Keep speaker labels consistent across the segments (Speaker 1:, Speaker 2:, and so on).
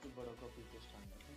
Speaker 1: बाकी बड़ों को पीछे स्टैंड है।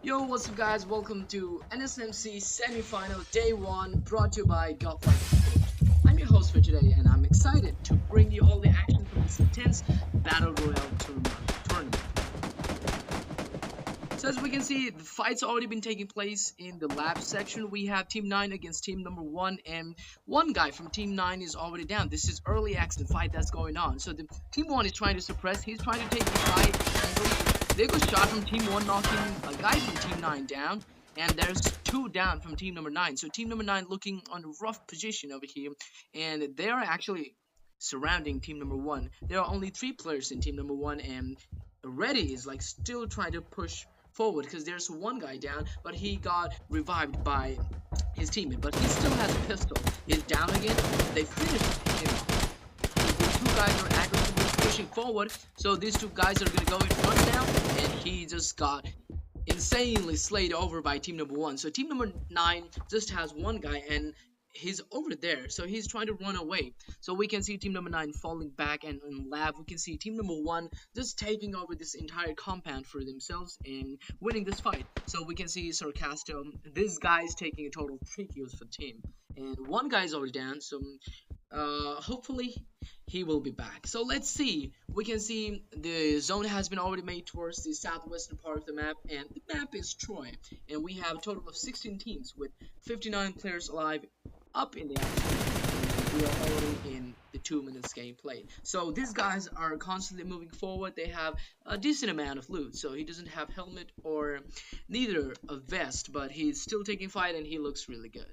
Speaker 1: Yo, what's up guys? Welcome to NSMC semi-final day 1 brought to you by GUFFLIKE ESPORTS. I'm your host for today and I'm excited to bring you all the action from this intense Battle Royale tournament. So as we can see, the fight's already been taking place in the lab section. We have Team 9 against Team number 1 and one guy from Team 9 is already down. This is early accident fight that's going on. So the Team 1 is trying to suppress. He's trying to take the fight. There goes shot from Team 1 knocking a guy from Team 9 down. And there's 2 down from Team number 9. So Team number 9 looking on a rough position over here. And they are actually surrounding Team number 1. There are only 3 players in Team number 1 and Reddy is like still trying to push forward because there's one guy down, but he got revived by his teammate, but he still has a pistol. He's down again. They finished him. The 2 guys are aggressively pushing forward, so these 2 guys are gonna go in front now, and he just got insanely slayed over by team number 1. So team number 9 just has one guy and he's over there, so he's trying to run away. So we can see team number 9 falling back, and in lab we can see team number 1 just taking over this entire compound for themselves and winning this fight. So we can see Sarcasto, this guy's taking a total of 3 kills for the team, and one guy's already down, so hopefully he will be back. So let's see. We can see the zone has been already made towards the southwestern part of the map, and the map is Troy, and we have a total of 16 teams with 59 players alive up in the action. We are already in the 2 minutes gameplay. So these guys are constantly moving forward. They have a decent amount of loot. So he doesn't have helmet or neither a vest, but he's still taking fight and he looks really good.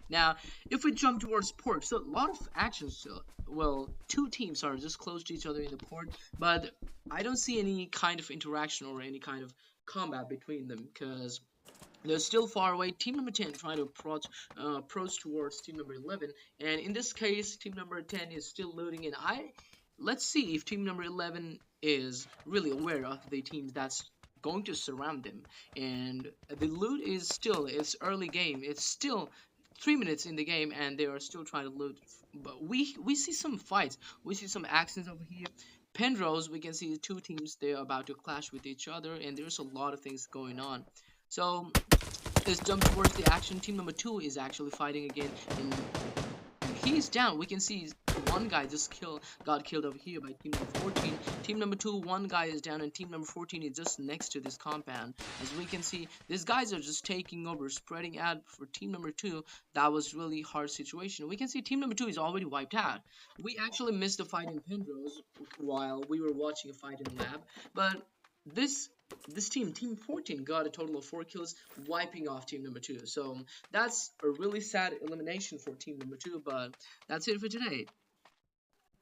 Speaker 1: Now, if we jump towards port, so a lot of actions. Well, 2 teams are just close to each other in the port, but I don't see any kind of interaction or any kind of combat between them because they're still far away. Team number 10 trying to approach towards team number 11, and in this case, team number 10 is still looting. And let's see if team number 11 is really aware of the team that's going to surround them. And the loot is still, it's early game. It's still 3 minutes in the game, and they are still trying to loot. But we see some fights. We see some actions over here. Penrose, we can see the 2 teams, they're about to clash with each other, and there's a lot of things going on. So let's jump towards the action. Team number 2 is actually fighting again, and he's down. We can see one guy just got killed over here by team number 14. Team number 2, one guy is down, and team number 14 is just next to this compound. As we can see, these guys are just taking over, spreading out for team number 2. That was really hard situation. We can see team number 2 is already wiped out. We actually missed a fight in Penrose while we were watching a fight in lab, but this team 14, got a total of 4 kills, wiping off team number 2. So that's a really sad elimination for team number 2, but that's it for today.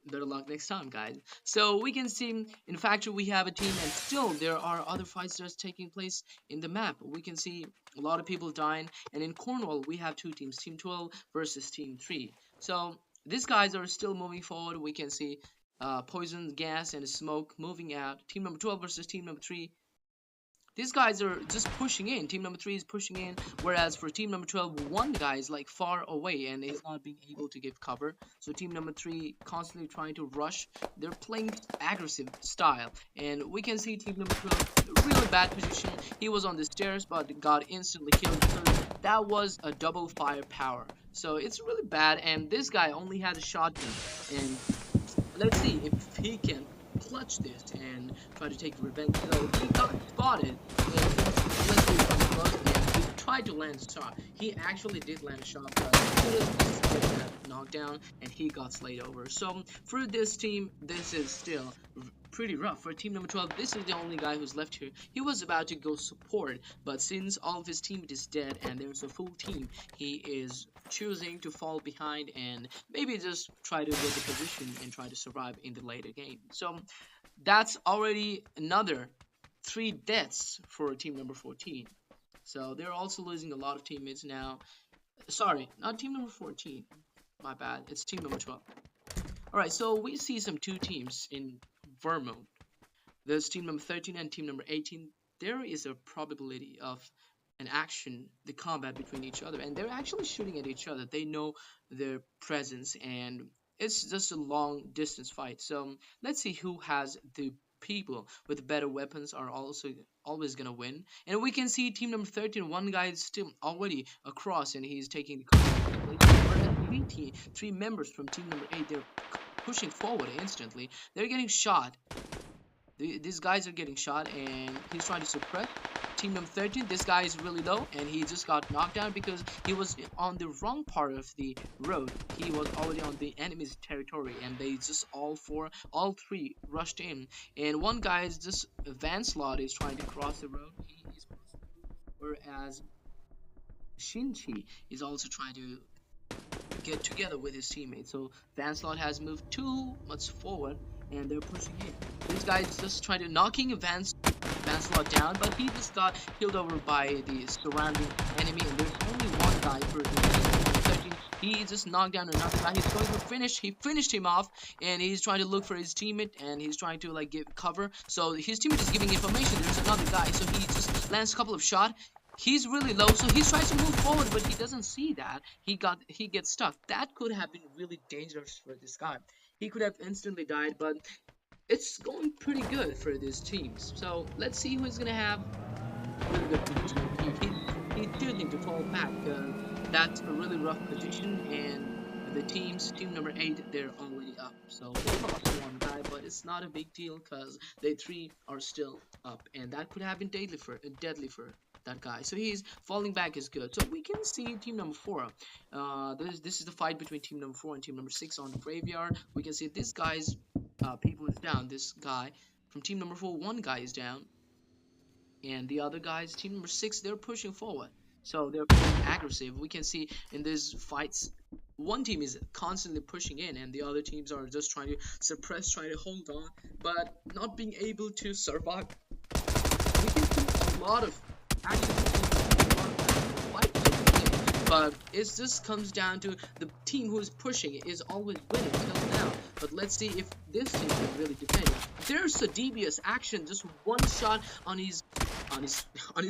Speaker 1: Better luck next time, guys. So we can see in Factory we have a team, and still there are other fights that's taking place in the map. We can see a lot of people dying, and in Cornwall we have 2 teams, team 12 versus team 3. So these guys are still moving forward. We can see poison gas and smoke moving out. Team number 12 versus team number 3. These guys are just pushing in. Team number 3 is pushing in, whereas for team number 12, one guy is like far away and is not being able to give cover. So team number 3 constantly trying to rush. They're playing aggressive style, and we can see team number 12 really bad position. He was on the stairs but got instantly killed because that was a double firepower. So it's really bad, and this guy only has a shotgun, and let's see if he can clutch this and try to take revenge. So he got spotted, and let's see if he close, and he tried to land a shot. He actually did land a shot, but he just get that knockdown, and he got slayed over. So for this team, this is still pretty rough. For team number 12, this is the only guy who's left here. He was about to go support, but since all of his team is dead and there's a full team, he is choosing to fall behind and maybe just try to get the position and try to survive in the later game. So that's already another 3 deaths for team number 14. So they're also losing a lot of teammates now. Sorry, not team number 14. My bad. It's team number 12. Alright, so we see some 2 teams in Vermont. There's team number 13 and team number 18. There is a probability of an action, the combat between each other, and they're actually shooting at each other. They know their presence, and it's just a long distance fight. So let's see who has the people with better weapons are also always gonna win. And we can see team number 13, one guy is still already across and he's taking the control. Whereas three members from team number 8, they're pushing forward instantly. They're getting shot. These guys are getting shot and he's trying to suppress team number 13. This guy is really low and he just got knocked down because he was on the wrong part of the road. He was already on the enemy's territory and they just all three rushed in. And one guy is just Vanslot is trying to cross the road. He is crossing the road, whereas Shinchi is also trying to get together with his teammates. So Vanslot has moved too much forward and they're pushing in. This guy is just trying to knocking Vanslot down, but he just got killed over by the surrounding enemy, and there's only one guy for the team. He just knocked down another guy. He's going to finish. He finished him off, and he's trying to look for his teammate, and he's trying to like give cover. So his teammate is giving information. There's another guy, so he just lands a couple of shots. He's really low, so he tries to move forward, but he doesn't see that. He gets stuck. That could have been really dangerous for this guy. He could have instantly died, but it's going pretty good for these teams. So let's see who's gonna have really good position. He do need to fall back. That's a really rough position, and the team number 8, they're already up. So they lost one guy, but it's not a big deal because they 3 are still up, and that could have been deadly for that guy. So he's falling back is good. So we can see team number 4. This is the fight between team number 4 and team number 6 on the graveyard. We can see this guy's people is down. This guy from team number 4, one guy is down, and the other guys, team number 6, they're pushing forward. So they're being aggressive. We can see in these fights, one team is constantly pushing in, and the other teams are just trying to suppress, trying to hold on, but not being able to survive. We can see a lot of but it just comes down to the team who is pushing is always winning till now. But let's see if this team can really defend. There's a devious action, just one shot on his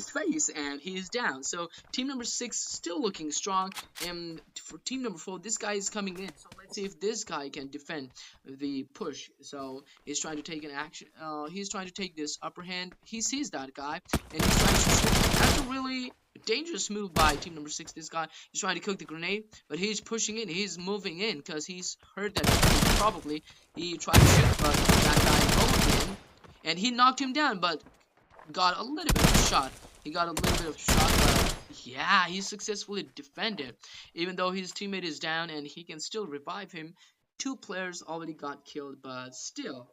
Speaker 1: face, and he is down. So team number 6 still looking strong, and for team number 4, this guy is coming in. So let's see if this guy can defend the push. So he's trying to take an action. He's trying to take this upper hand. He sees that guy, and he's trying to shoot. That's a really dangerous move by team number 6. This guy is trying to cook the grenade, but he's pushing in. He's moving in because he's heard that probably he tried to shoot, but that guy rolled in, and he knocked him down, but got a little bit of a shot. He got a little bit of a shot, but yeah, he successfully defended. Even though his teammate is down and he can still revive him, 2 players already got killed, but still,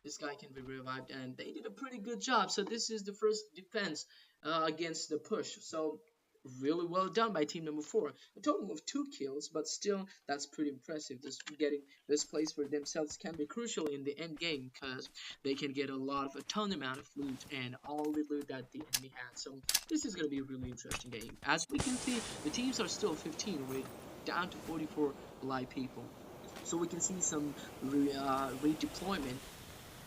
Speaker 1: this guy can be revived, and they did a pretty good job. So this is the first defense against the push. So really well done by team number 4. A total of 2 kills, but still that's pretty impressive. Just getting this place for themselves can be crucial in the end game because they can get a ton amount of loot and all the loot that the enemy has. So this is going to be a really interesting game. As we can see, the teams are still 15 with down to 44 live people. So we can see some redeployment.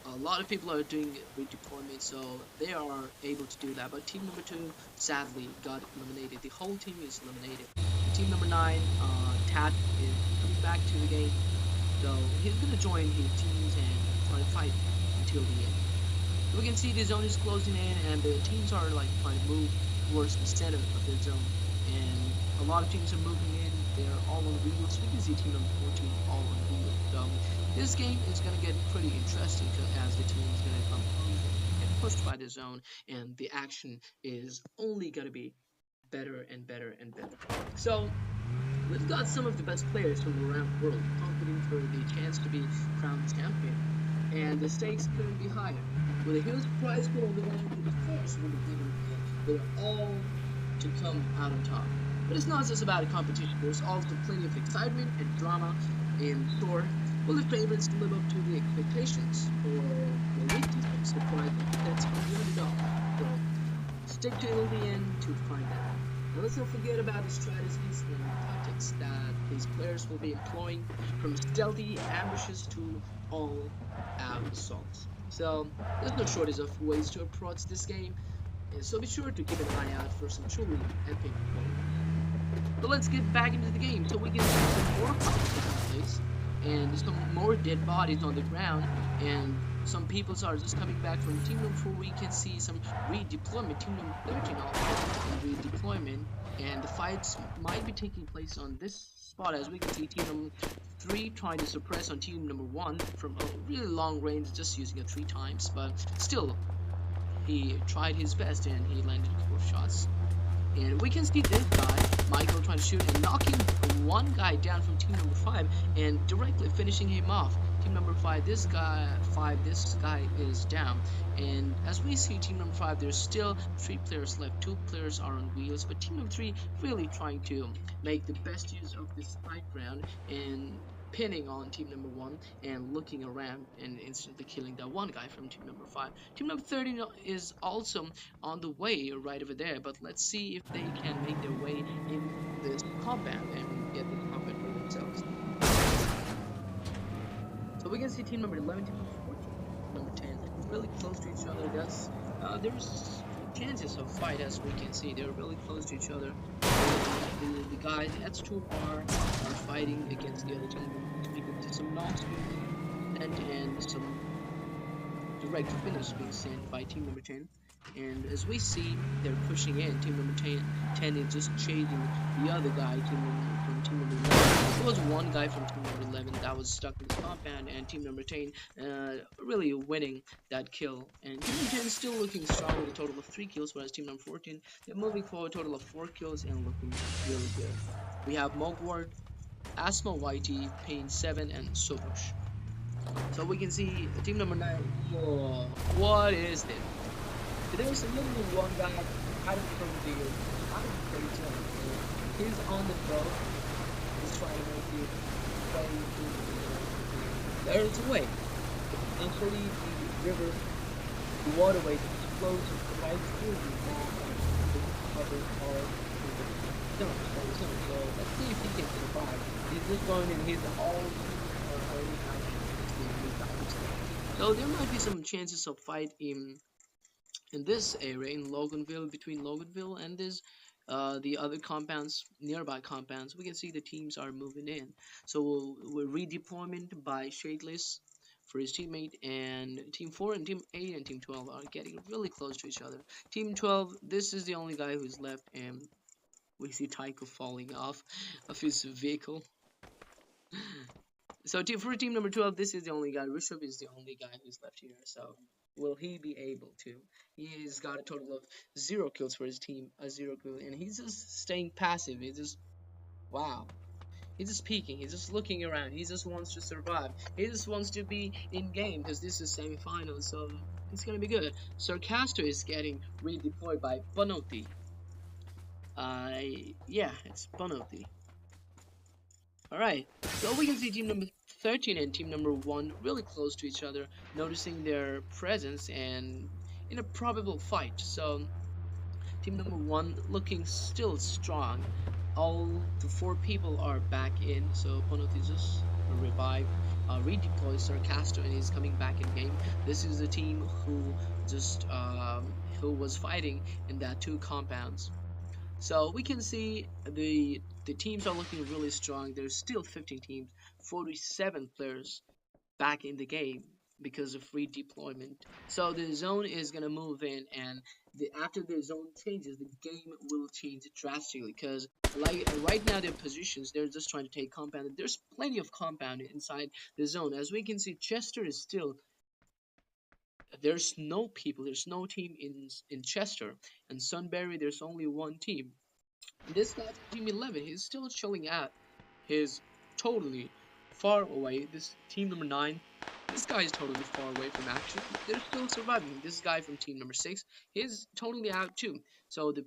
Speaker 1: A lot of people are doing redeployment, so they are able to do that. But team number 2 sadly got eliminated. The whole team is eliminated. Team number 9, Tat is coming back to the game, so he's gonna join his teams and try to fight until the end. We can see the zone is closing in, and the teams are like trying to move towards the center of the zone. And a lot of teams are moving in. They're all on wheels. We can see team number 14 all on wheels. So this game is going to get pretty interesting as the team is going to come and pushed by the zone, and the action is only going to be better and better and better. So we've got some of the best players from around the world competing for the chance to be crowned champion, and the stakes couldn't be higher. With a huge prize pool on the line, of course, they're all to come out on top. But it's not just about a competition. There's also plenty of excitement and drama in store. Will the favorites live up to the expectations, or will they surprise them? That's what we want to know. So stick till the end to find out. And let's not forget about the strategies and tactics that these players will be employing, from stealthy ambushes to all-out assaults. So there's no shortage of ways to approach this game, and so be sure to keep an eye out for some truly epic moments. But let's get back into the game so we can see some more fights taking place and some more dead bodies on the ground, and some people are just coming back from team number 4. We can see some redeployment. Team number 13 also in redeployment, and the fights might be taking place on this spot. As we can see, team number 3 trying to suppress on team number 1 from a really long range, just using it 3 times, but still he tried his best and he landed a couple of shots. And we can see this guy, Michael, trying to shoot and knocking one guy down from team number 5 and directly finishing him off. Team number 5, this guy is down. And as we see team number 5, there's still 3 players left. 2 players are on wheels, but team number 3 really trying to make the best use of this high ground and pinning on team number 1 and looking around and instantly killing that one guy from team number 5. Team number 13 is also on the way right over there, but let's see if they can make their way in this compound and get the compound for themselves. So we can see team number 11, team number 14, number 10 really close to each other. There's chances of fight, as we can see. They're really close to each other. The guys that's too far are fighting against the other team. We can see some knocks being sent and some direct finish being sent by team number 10. And as we see, they're pushing in. Team number 10 is just chasing the other guy, from team number 11. There was one guy from team number 11 that was stuck in the compound, and team number 10 really winning that kill. And team number 10 still looking strong with a total of 3 kills, whereas team number 14, they're moving for a total of 4 kills and looking really good. We have Mogward, Asma YT, Pain 7, and Sobush. So we can see team number 9. Whoa, what is this? There's literally one guy out of the field, out of the crazy. He's on the boat. He's trying to make it play through the There's a way. Actually, the river, the waterway flows right through the wall and covers all the dumps. So let's see if he can survive. He's just going in his all already out. So there might be some chances of fight in this area in Loganville, between Loganville and this the other compounds, nearby compounds. We can see the teams are moving in. So we're redeployment by Shadeless for his teammate, and team 4 and team 8 and team 12 are getting really close to each other. Team 12, this is the only guy who's left, and we see Taiko falling off of his vehicle. So for team number 12, this is the only guy. Rishabh is the only guy who's left here. So will he be able to? He's got a total of 0 kills for his team, a 0 kill, and he's just staying passive. He's just, wow. He's just peeking. He's just looking around. He just wants to survive. He just wants to be in game because this is semi-final, so it's gonna be good. Sarcasto is getting redeployed by Bonotti. Yeah, it's Bonotti. Alright, so we can see team number 13 and team number 1 really close to each other, noticing their presence and in a probable fight. So team number 1 looking still strong. All the 4 people are back in, so Bonotti just redeploys Sarcasto, and he's coming back in game. This is the team who just who was fighting in that 2 compounds. So we can see the teams are looking really strong. There's still 15 teams, 47 players back in the game because of redeployment. So the zone is gonna move in, and after the zone changes, the game will change drastically. Because like right now, their positions, they're just trying to take compound. There's plenty of compound inside the zone. As we can see, Chester is still. There's no people, there's no team in Chester, and Sunbury, there's only 1 team. This guy, team 11, he's still chilling out. He's totally far away. This team number 9, this guy is totally far away from action. They're still surviving. This guy from team number 6, he's totally out too. So the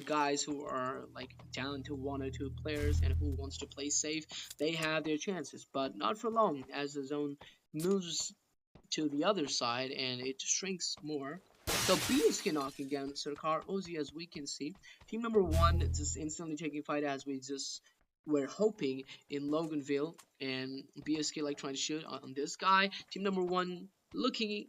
Speaker 1: guys who are like down to 1 or 2 players and who wants to play safe, they have their chances, but not for long as the zone moves to the other side and it shrinks more. So BSK knocking down Sarkar Ozi, as we can see. Team number 1 just instantly taking fight, as we just were hoping in Loganville, and BSK like trying to shoot on this guy. Team number 1 looking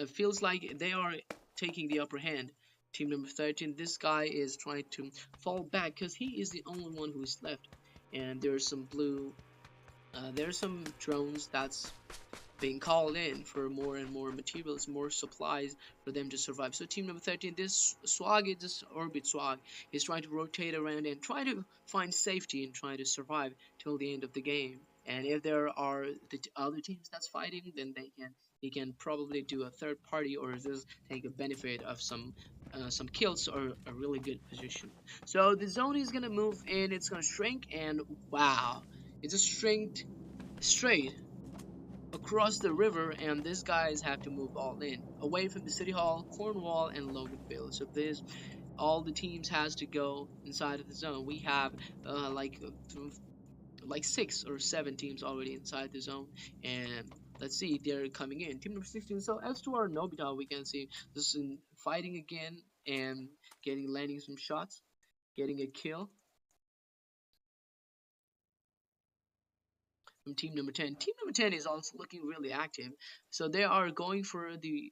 Speaker 1: feels like they are taking the upper hand. Team number 13, this guy is trying to fall back because he is the only one who is left, and there's some blue there's some drones that's being called in for more and more materials, more supplies for them to survive. So team number 13, this Swag is this Orbit Swag is trying to rotate around and try to find safety and try to survive till the end of the game. And if there are the other teams that's fighting, then he can probably do a third party or just take a benefit of some kills or a really good position. So the zone is gonna move in, it's gonna shrink, and wow, it just shrinked straight across the river, and these guys have to move all in away from the city hall, Cornwall, and Loganville. So this all the teams has to go inside of the zone. We have like 6 or 7 teams already inside the zone, and let's see, they're coming in. Team number 16. So as to our Nobita, we can see this is fighting again and landing some shots, getting a kill from team number 10. Team number 10 is also looking really active. So they are going for the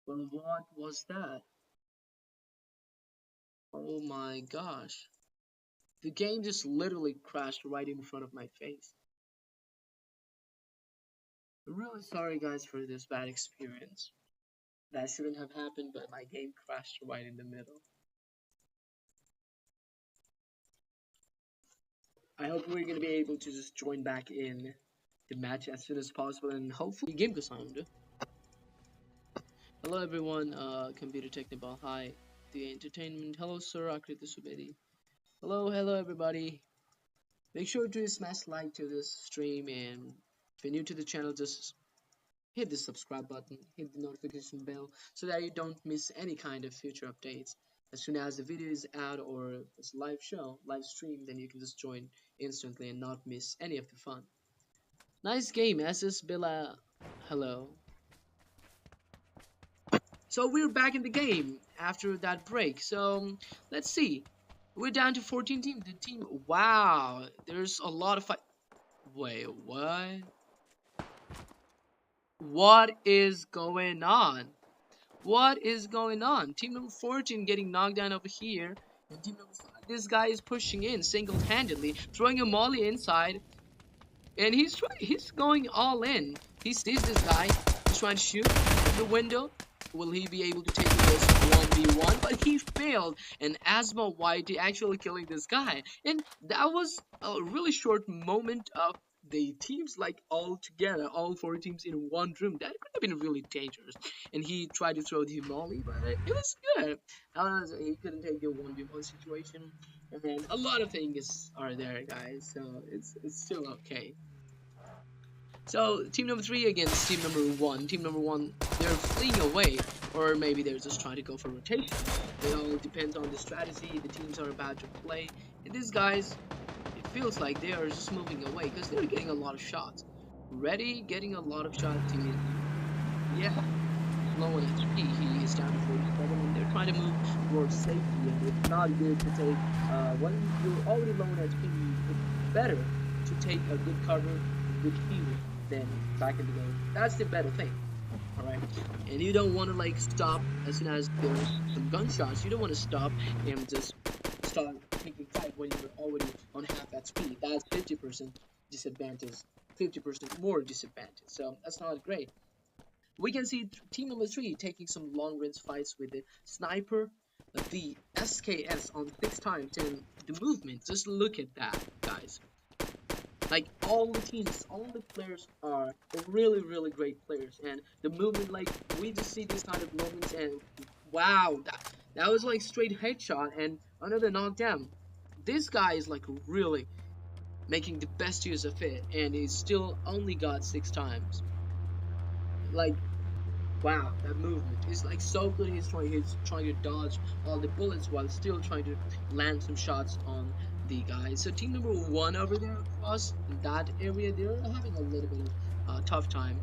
Speaker 1: well, what was that? Oh my gosh. The game just literally crashed right in front of my face. I'm really sorry guys for this bad experience. That shouldn't have happened, but my game crashed right in the middle. I hope we're gonna be able to just join back in the match as soon as possible, and hopefully game goes on. Hello everyone, Computer Technoball, hi. The Entertainment, hello sir, Akriti Subedi. Hello everybody. Make sure to smash like to this stream, and if you're new to the channel, just hit the subscribe button, hit the notification bell, so that you don't miss any kind of future updates. As soon as the video is out or it's a live stream, then you can just join instantly and not miss any of the fun. Nice game, SS Billa. Hello. So we're back in the game after that break. So let's see. We're down to 14 teams. The team. Wow, there's a lot of fight. Wait, what? What is going on? What is going on? Team number 14 getting knocked down over here. And team number 5, this guy is pushing in single-handedly, throwing a molly inside. And he's going all in. He sees this guy. He's trying to shoot the window. Will he be able to take this 1v1? But he failed. And Asma White actually killing this guy. And that was a really short moment of the teams like all together, all 4 teams in one room. That could have been really dangerous. And he tried to throw the molly, but it was good. He couldn't take the 1v1 situation. And then a lot of things are there, guys. So it's still okay. So team number 3 against team number 1. Team number 1, they're fleeing away, or maybe they're just trying to go for rotation. It all depends on the strategy the teams are about to play. And these guys, it feels like they are just moving away because they're getting a lot of shots. Ready, getting a lot of shots. Team, yeah, low on HP. He is down to 47, and they're trying to move towards safety. And it's not good to take when you're already low on HP. It's better to take a good cover, good heal, than back in the game. That's the better thing. Alright, and you don't want to like stop as soon as there's some gunshots. You don't want to stop and just start taking fight when you're already on half that speed. That's 50% disadvantage, 50% more disadvantage. So that's not great. We can see team number 3 taking some long range fights with the sniper, the SKS on 6 times, and the movement. Just look at that, guys. Like all the teams, all the players are really great players, and the movement, like we just see this kind of movements, and wow, that was like straight headshot and another knockdown. This guy is like really making the best use of it, and he still only got 6 times. Like wow, that movement is like so good. He's trying to dodge all the bullets while still trying to land some shots on the guys. So team number 1 over there across that area, they're having a little bit of tough time.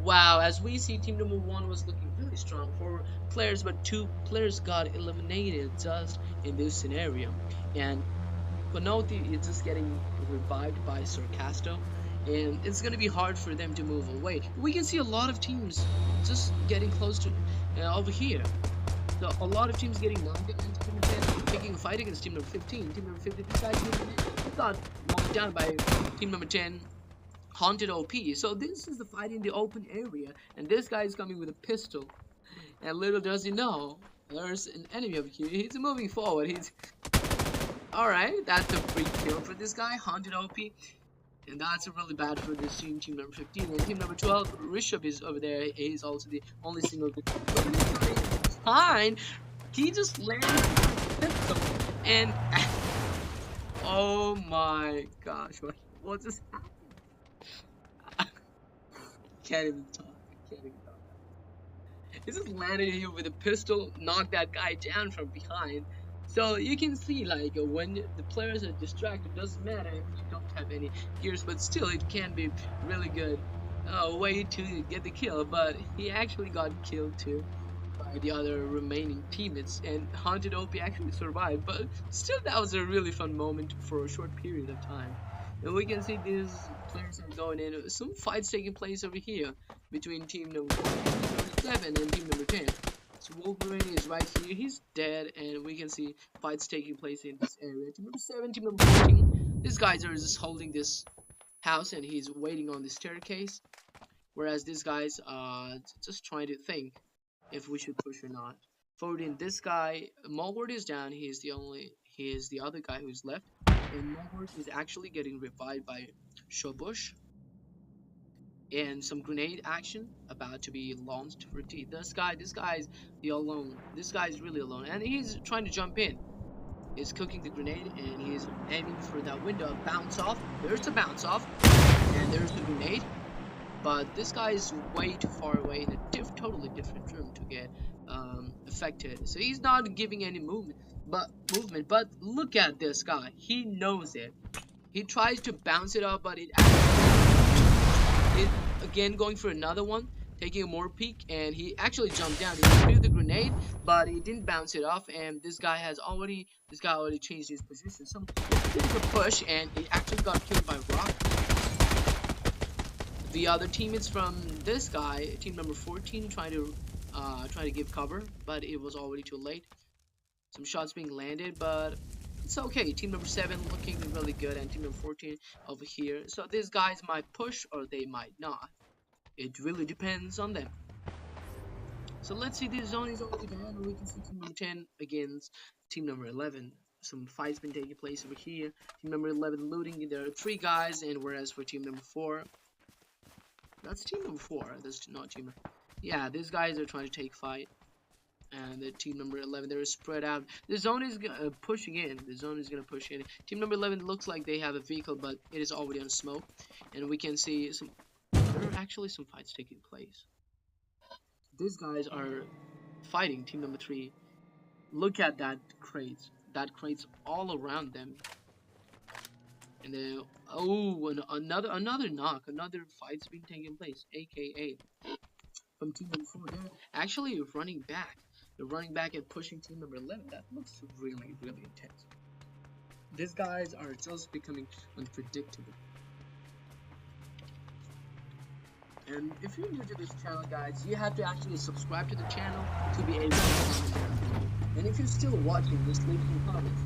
Speaker 1: Wow, as we see, team number 1 was looking really strong, 4 players, but 2 players got eliminated just in this scenario. And Panoti is just getting revived by Sarcasto, and it's going to be hard for them to move away. We can see a lot of teams just getting close to over here. So a lot of teams getting knocked into the picking a fight against team number 15. Team number 15, this guy got knocked down by team number 10, Haunted OP. So this is the fight in the open area, and this guy is coming with a pistol. And little does he know, there's an enemy over here. He's moving forward. He's alright. That's a free kill for this guy, Haunted OP. And that's really bad for this team, team number 15. And team number 12, Rishabh is over there. He's also the only single good. Behind, he just landed a pistol. And oh my gosh, what just happened? Can't even talk. He just landed here with a pistol, knocked that guy down from behind. So you can see, like, when the players are distracted, it doesn't matter if you don't have any gears, but still it can be really good way to get the kill. But he actually got killed too by the other remaining teammates, and Haunted OP actually survived. But still, that was a really fun moment for a short period of time. And we can see these players are going in. Some fights taking place over here between team number 7 and team number 10. So Wolverine is right here. He's dead, and we can see fights taking place in this area. Team number 7, team number 14. These guys are just holding this house, and he's waiting on the staircase. Whereas these guys are just trying to think if we should push or not. 14. This guy, Mulward is down. He is the other guy who's left. And Mulward is actually getting revived by Showbush. And some grenade action about to be launched for T. This guy is the alone. This guy is really alone, and he's trying to jump in. He's cooking the grenade, and he's aiming for that window. Bounce off. There's a bounce off, and there's the grenade. But this guy is way too far away in a totally different room to get affected. So he's not giving any movement. But look at this guy. He knows it. He tries to bounce it up, but it again going for another one, taking a more peek, and he actually jumped down. He threw the grenade, but he didn't bounce it off, and this guy already changed his position. So he took a push, and he actually got killed by rock. The other teammates from this guy, team number 14, trying to give cover, but it was already too late. Some shots being landed, but it's okay. Team number 7 looking really good, and team number 14 over here. So these guys might push or they might not. It really depends on them. So let's see, this zone is already down, and we can see team number 10 against team number 11. Some fights been taking place over here. Team number 11 looting. There are 3 guys, and whereas for team number 4, that's team number 4. That's not team number. Yeah, these guys are trying to take fight. And the team number 11, they're spread out. The zone is pushing in. The zone is going to push in. Team number 11 looks like they have a vehicle, but it is already on smoke. And we can see there are actually some fights taking place. These guys are fighting team number 3. Look at that crates. That crates all around them. And then, oh, another knock. Another fight's been taking place. AKA from team number 4. They're actually running back. They're running back and pushing team number 11. That looks really, really intense. These guys are just becoming unpredictable. And if you're new to this channel, guys, you have to actually subscribe to the channel to be able to comment down. And if you're still watching, just leave some comments.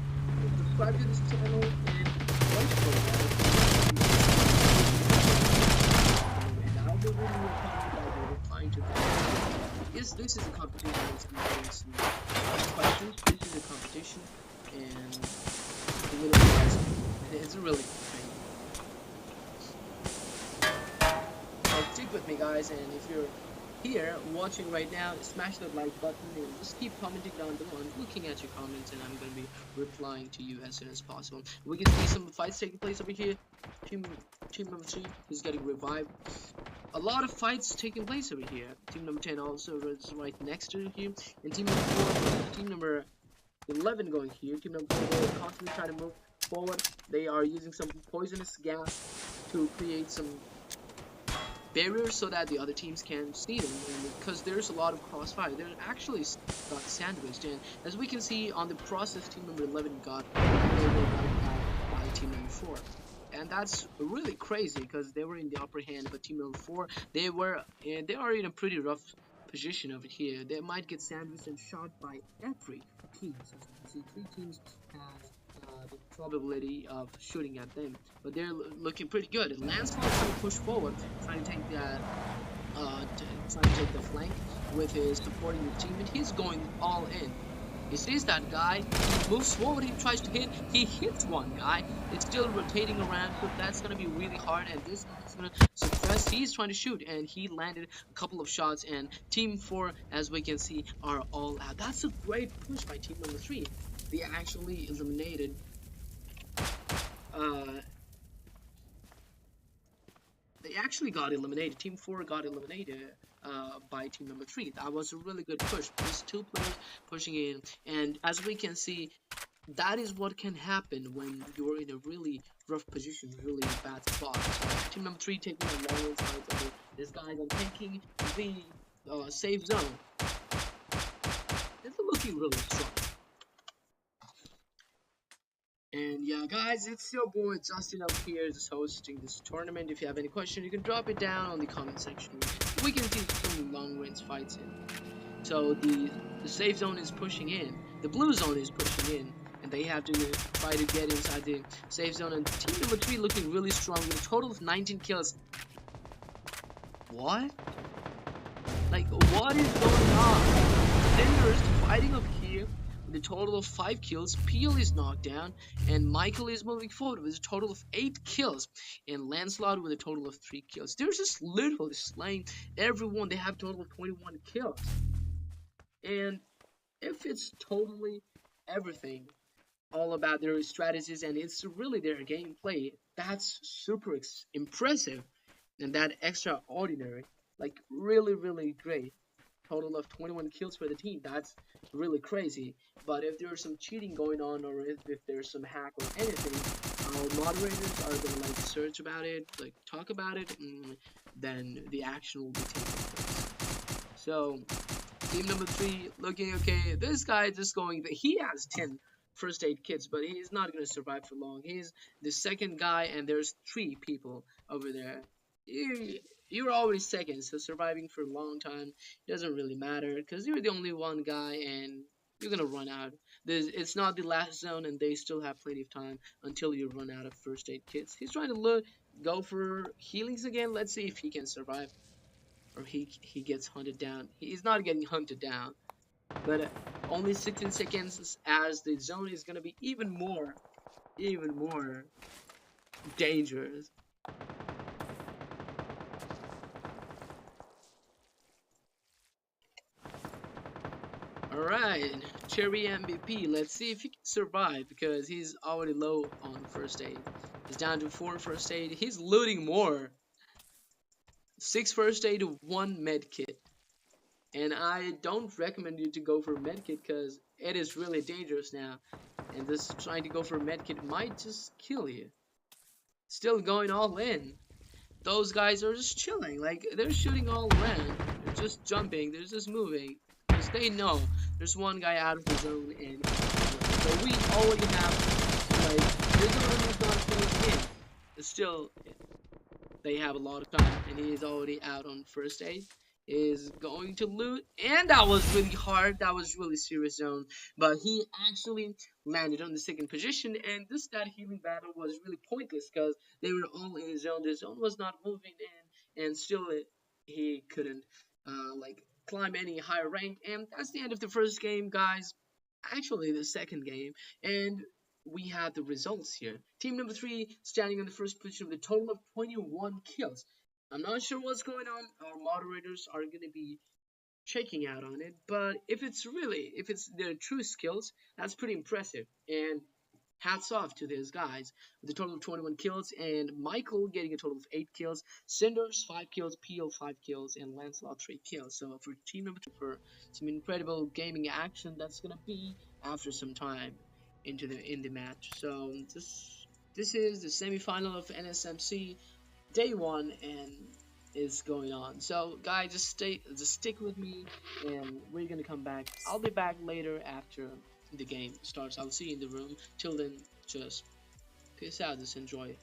Speaker 1: Subscribe to this channel and like for it. And I'll be reading your comments. I'll be replying to them. Yes, this is a competition. It's questions. This is a competition, and it's really great. So stick with me, guys, and if you're here watching right now, smash that like button and just keep commenting down below. I'm looking at your comments, and I'm going to be replying to you as soon as possible. We can see some fights taking place over here. Team number 3 is getting revived. A lot of fights taking place over here. Team number 10 also is right next to here. And team number 4, team number 11 going here. Team number 4, they're constantly trying to move forward. They are using some poisonous gas to create some barriers so that the other teams can see them. And because there's a lot of crossfire, they're actually got sandwiched. And as we can see on the process, team number 11 got by team number 4. And that's really crazy because they were in the upper hand, but team number 4, they are in a pretty rough position over here. They might get sandwiched and shot by every team. So as you can see, 3 teams have the probability of shooting at them, but they're looking pretty good. Lancelot trying to push forward, trying to take that, trying to take the flank with his supporting the team, and he's going all in. He sees that guy, he moves forward, he tries to hit, he hits one guy, it's still rotating around, so that's gonna be really hard, and this guy's gonna suppress, he's trying to shoot, and he landed a couple of shots, and Team 4, as we can see, are all out. That's a great push by Team number 3. They actually eliminated, they actually got eliminated. Team 4 got eliminated by Team number 3. That was a really good push. These 2 players pushing in, and as we can see, that is what can happen when you're in a really rough position, really bad spot. So Team number 3 taking a long side of it. This guy's taking the safe zone. It's looking really strong. And yeah, guys, it's your boy Justin up here, just hosting this tournament. If you have any question, you can drop it down on the comment section. We can see some long-range fights in. So the safe zone is pushing in, the blue zone is pushing in, and they have to try to get inside the safe zone. And Team number 3 looking really strong with a total of 19 kills. What? Like, what is going on? They're fighting up here. The total of 5 kills. Peel is knocked down, and Michael is moving forward with a total of 8 kills, and Lancelot with a total of 3 kills. They're just literally slaying everyone. They have a total of 21 kills, and if it's totally everything, all about their strategies, and it's really their gameplay, that's super impressive, and that extraordinary, like really great. Total of 21 kills for the team. That's really crazy. But if there's some cheating going on, or if there's some hack or anything, our moderators are gonna like search about it, like talk about it, and then the action will be taken place. So Team number 3 looking okay. This guy just going, he has 10 first aid kits, but he's not gonna survive for long. He's the second guy, and there's 3 people over there. You're already second, so surviving for a long time doesn't really matter, because you're the only one guy, and you're gonna run out. It's not the last zone, and they still have plenty of time until you run out of first aid kits. He's trying to go for healings again. Let's see if he can survive, or he gets hunted down. He's not getting hunted down, but only 16 seconds, as the zone is gonna be even more dangerous. Alright, Cherry MVP. Let's see if he can survive, because he's already low on first aid. He's down to 4 first aid. He's looting more. 6 first aid, 1 med kit. And I don't recommend you to go for a med kit, because it is really dangerous now. And this trying to go for a med kit might just kill you. Still going all in. Those guys are just chilling. Like, they're shooting all around. They're just jumping. They're just moving. Because they know there's one guy out of the zone, and so we already have, like, this zone is not finished in. But still, they have a lot of time, and he is already out on first aid. Is going to loot, and that was really hard. That was really serious zone, but he actually landed on the second position, and that healing battle was really pointless, because they were all in his zone. The zone was not moving in, and still he couldn't like climb any higher rank. And that's the end of the first game, guys. Actually, the second game, and we had the results here. Team number 3 standing in the first position with a total of 21 kills. I'm not sure what's going on. Our moderators are going to be checking out on it, but if it's their true skills, that's pretty impressive. And hats off to these guys with a total of 21 kills, and Michael getting a total of 8 kills, Cinders 5 kills, Peel 5 kills, and Lancelot 3 kills. So for team number 2, for some incredible gaming action, that's gonna be after some time in the match. So this is the semi-final of NSMC day 1, and is going on. So guys, just stick with me, and we're gonna come back. I'll be back later after the game starts. I'll see you in the room. Till then, just peace out, just enjoy.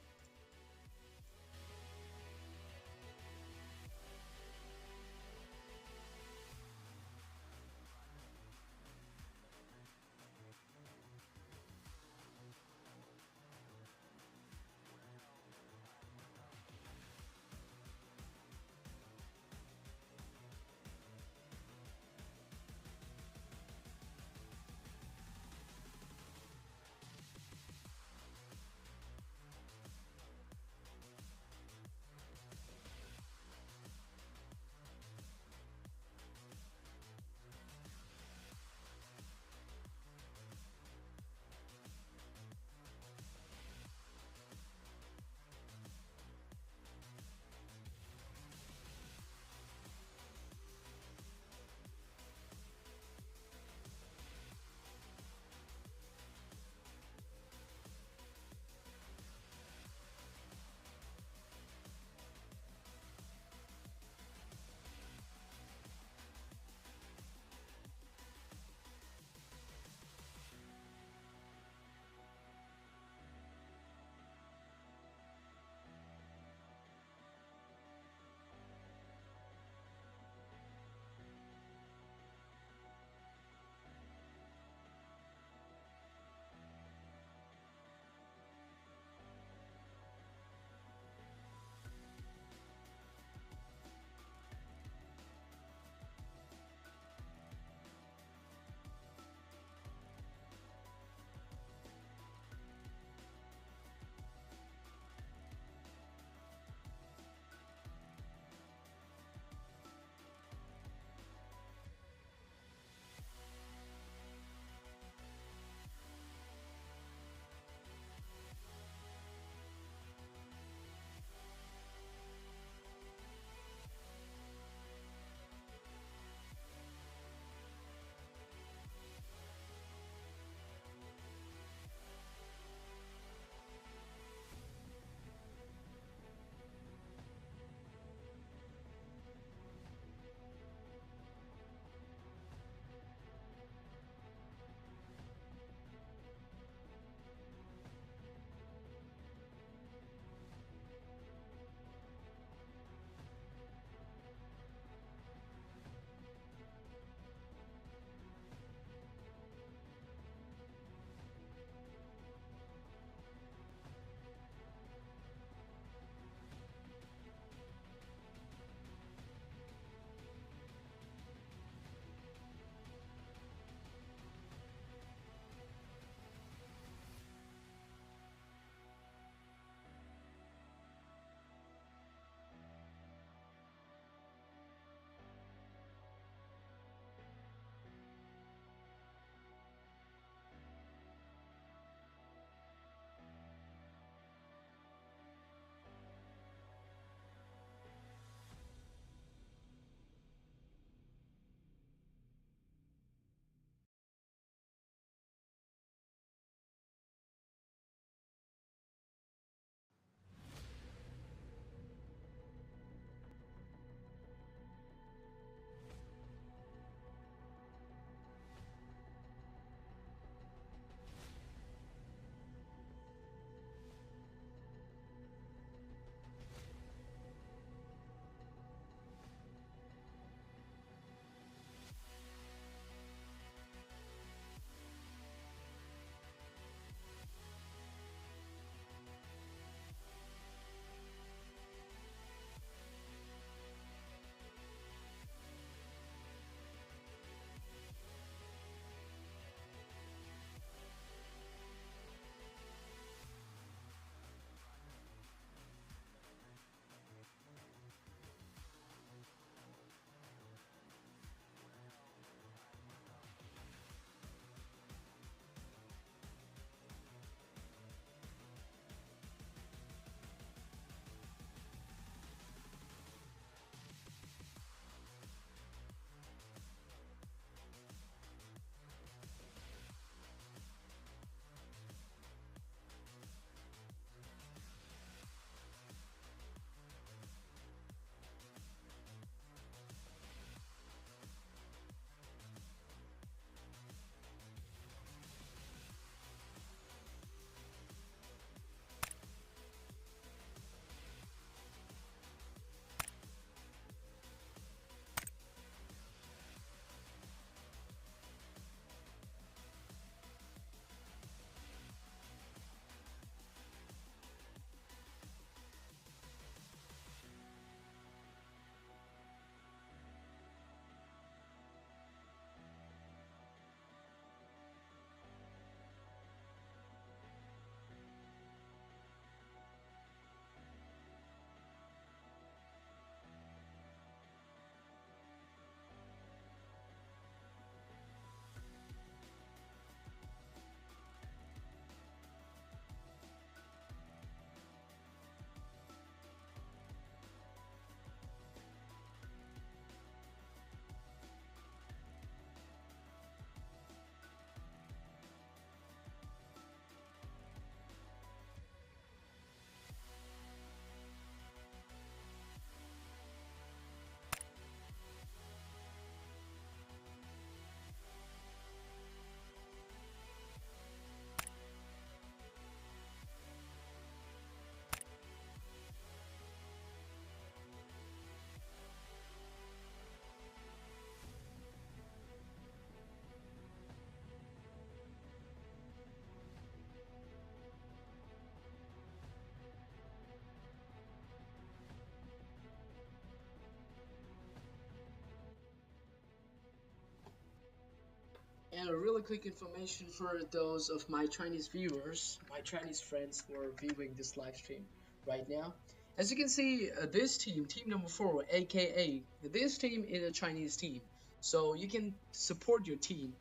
Speaker 1: really quick information for those of my Chinese viewers, my Chinese friends who are viewing this live stream right now. As you can see, this team, team number 4, aka this team is a Chinese team, so you can support your team.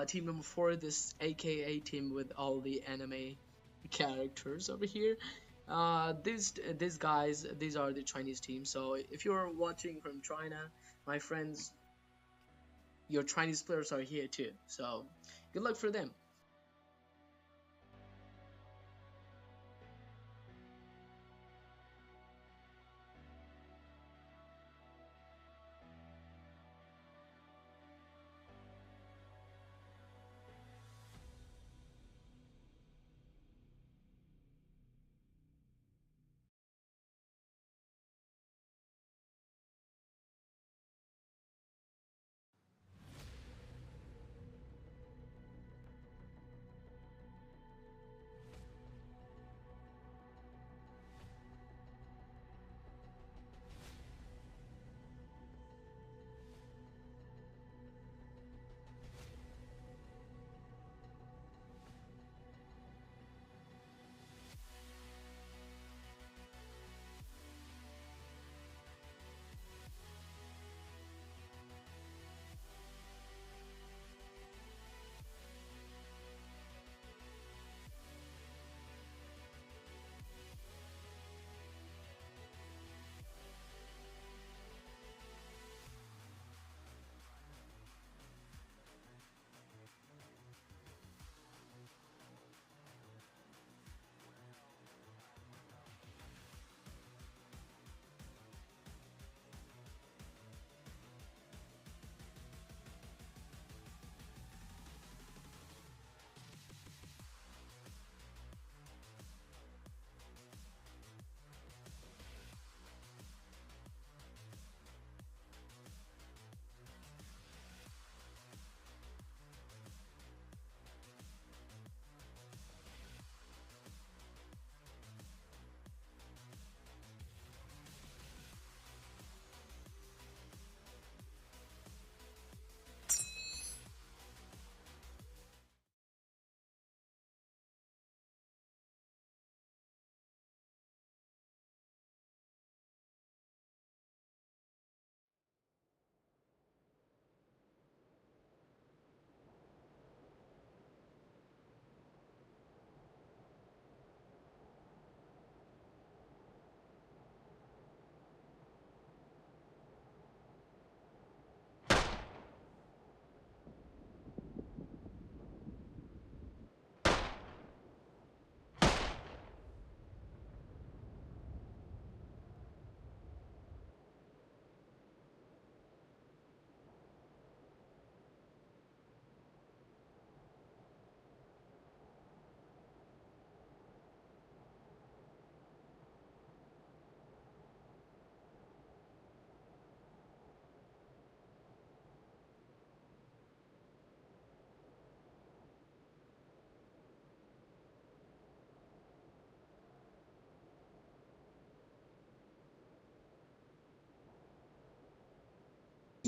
Speaker 1: Team number 4, this aka team with all the anime characters over here. These guys, these are the Chinese team. So if you're watching from China, my friends, your Chinese players are here too. So good luck for them.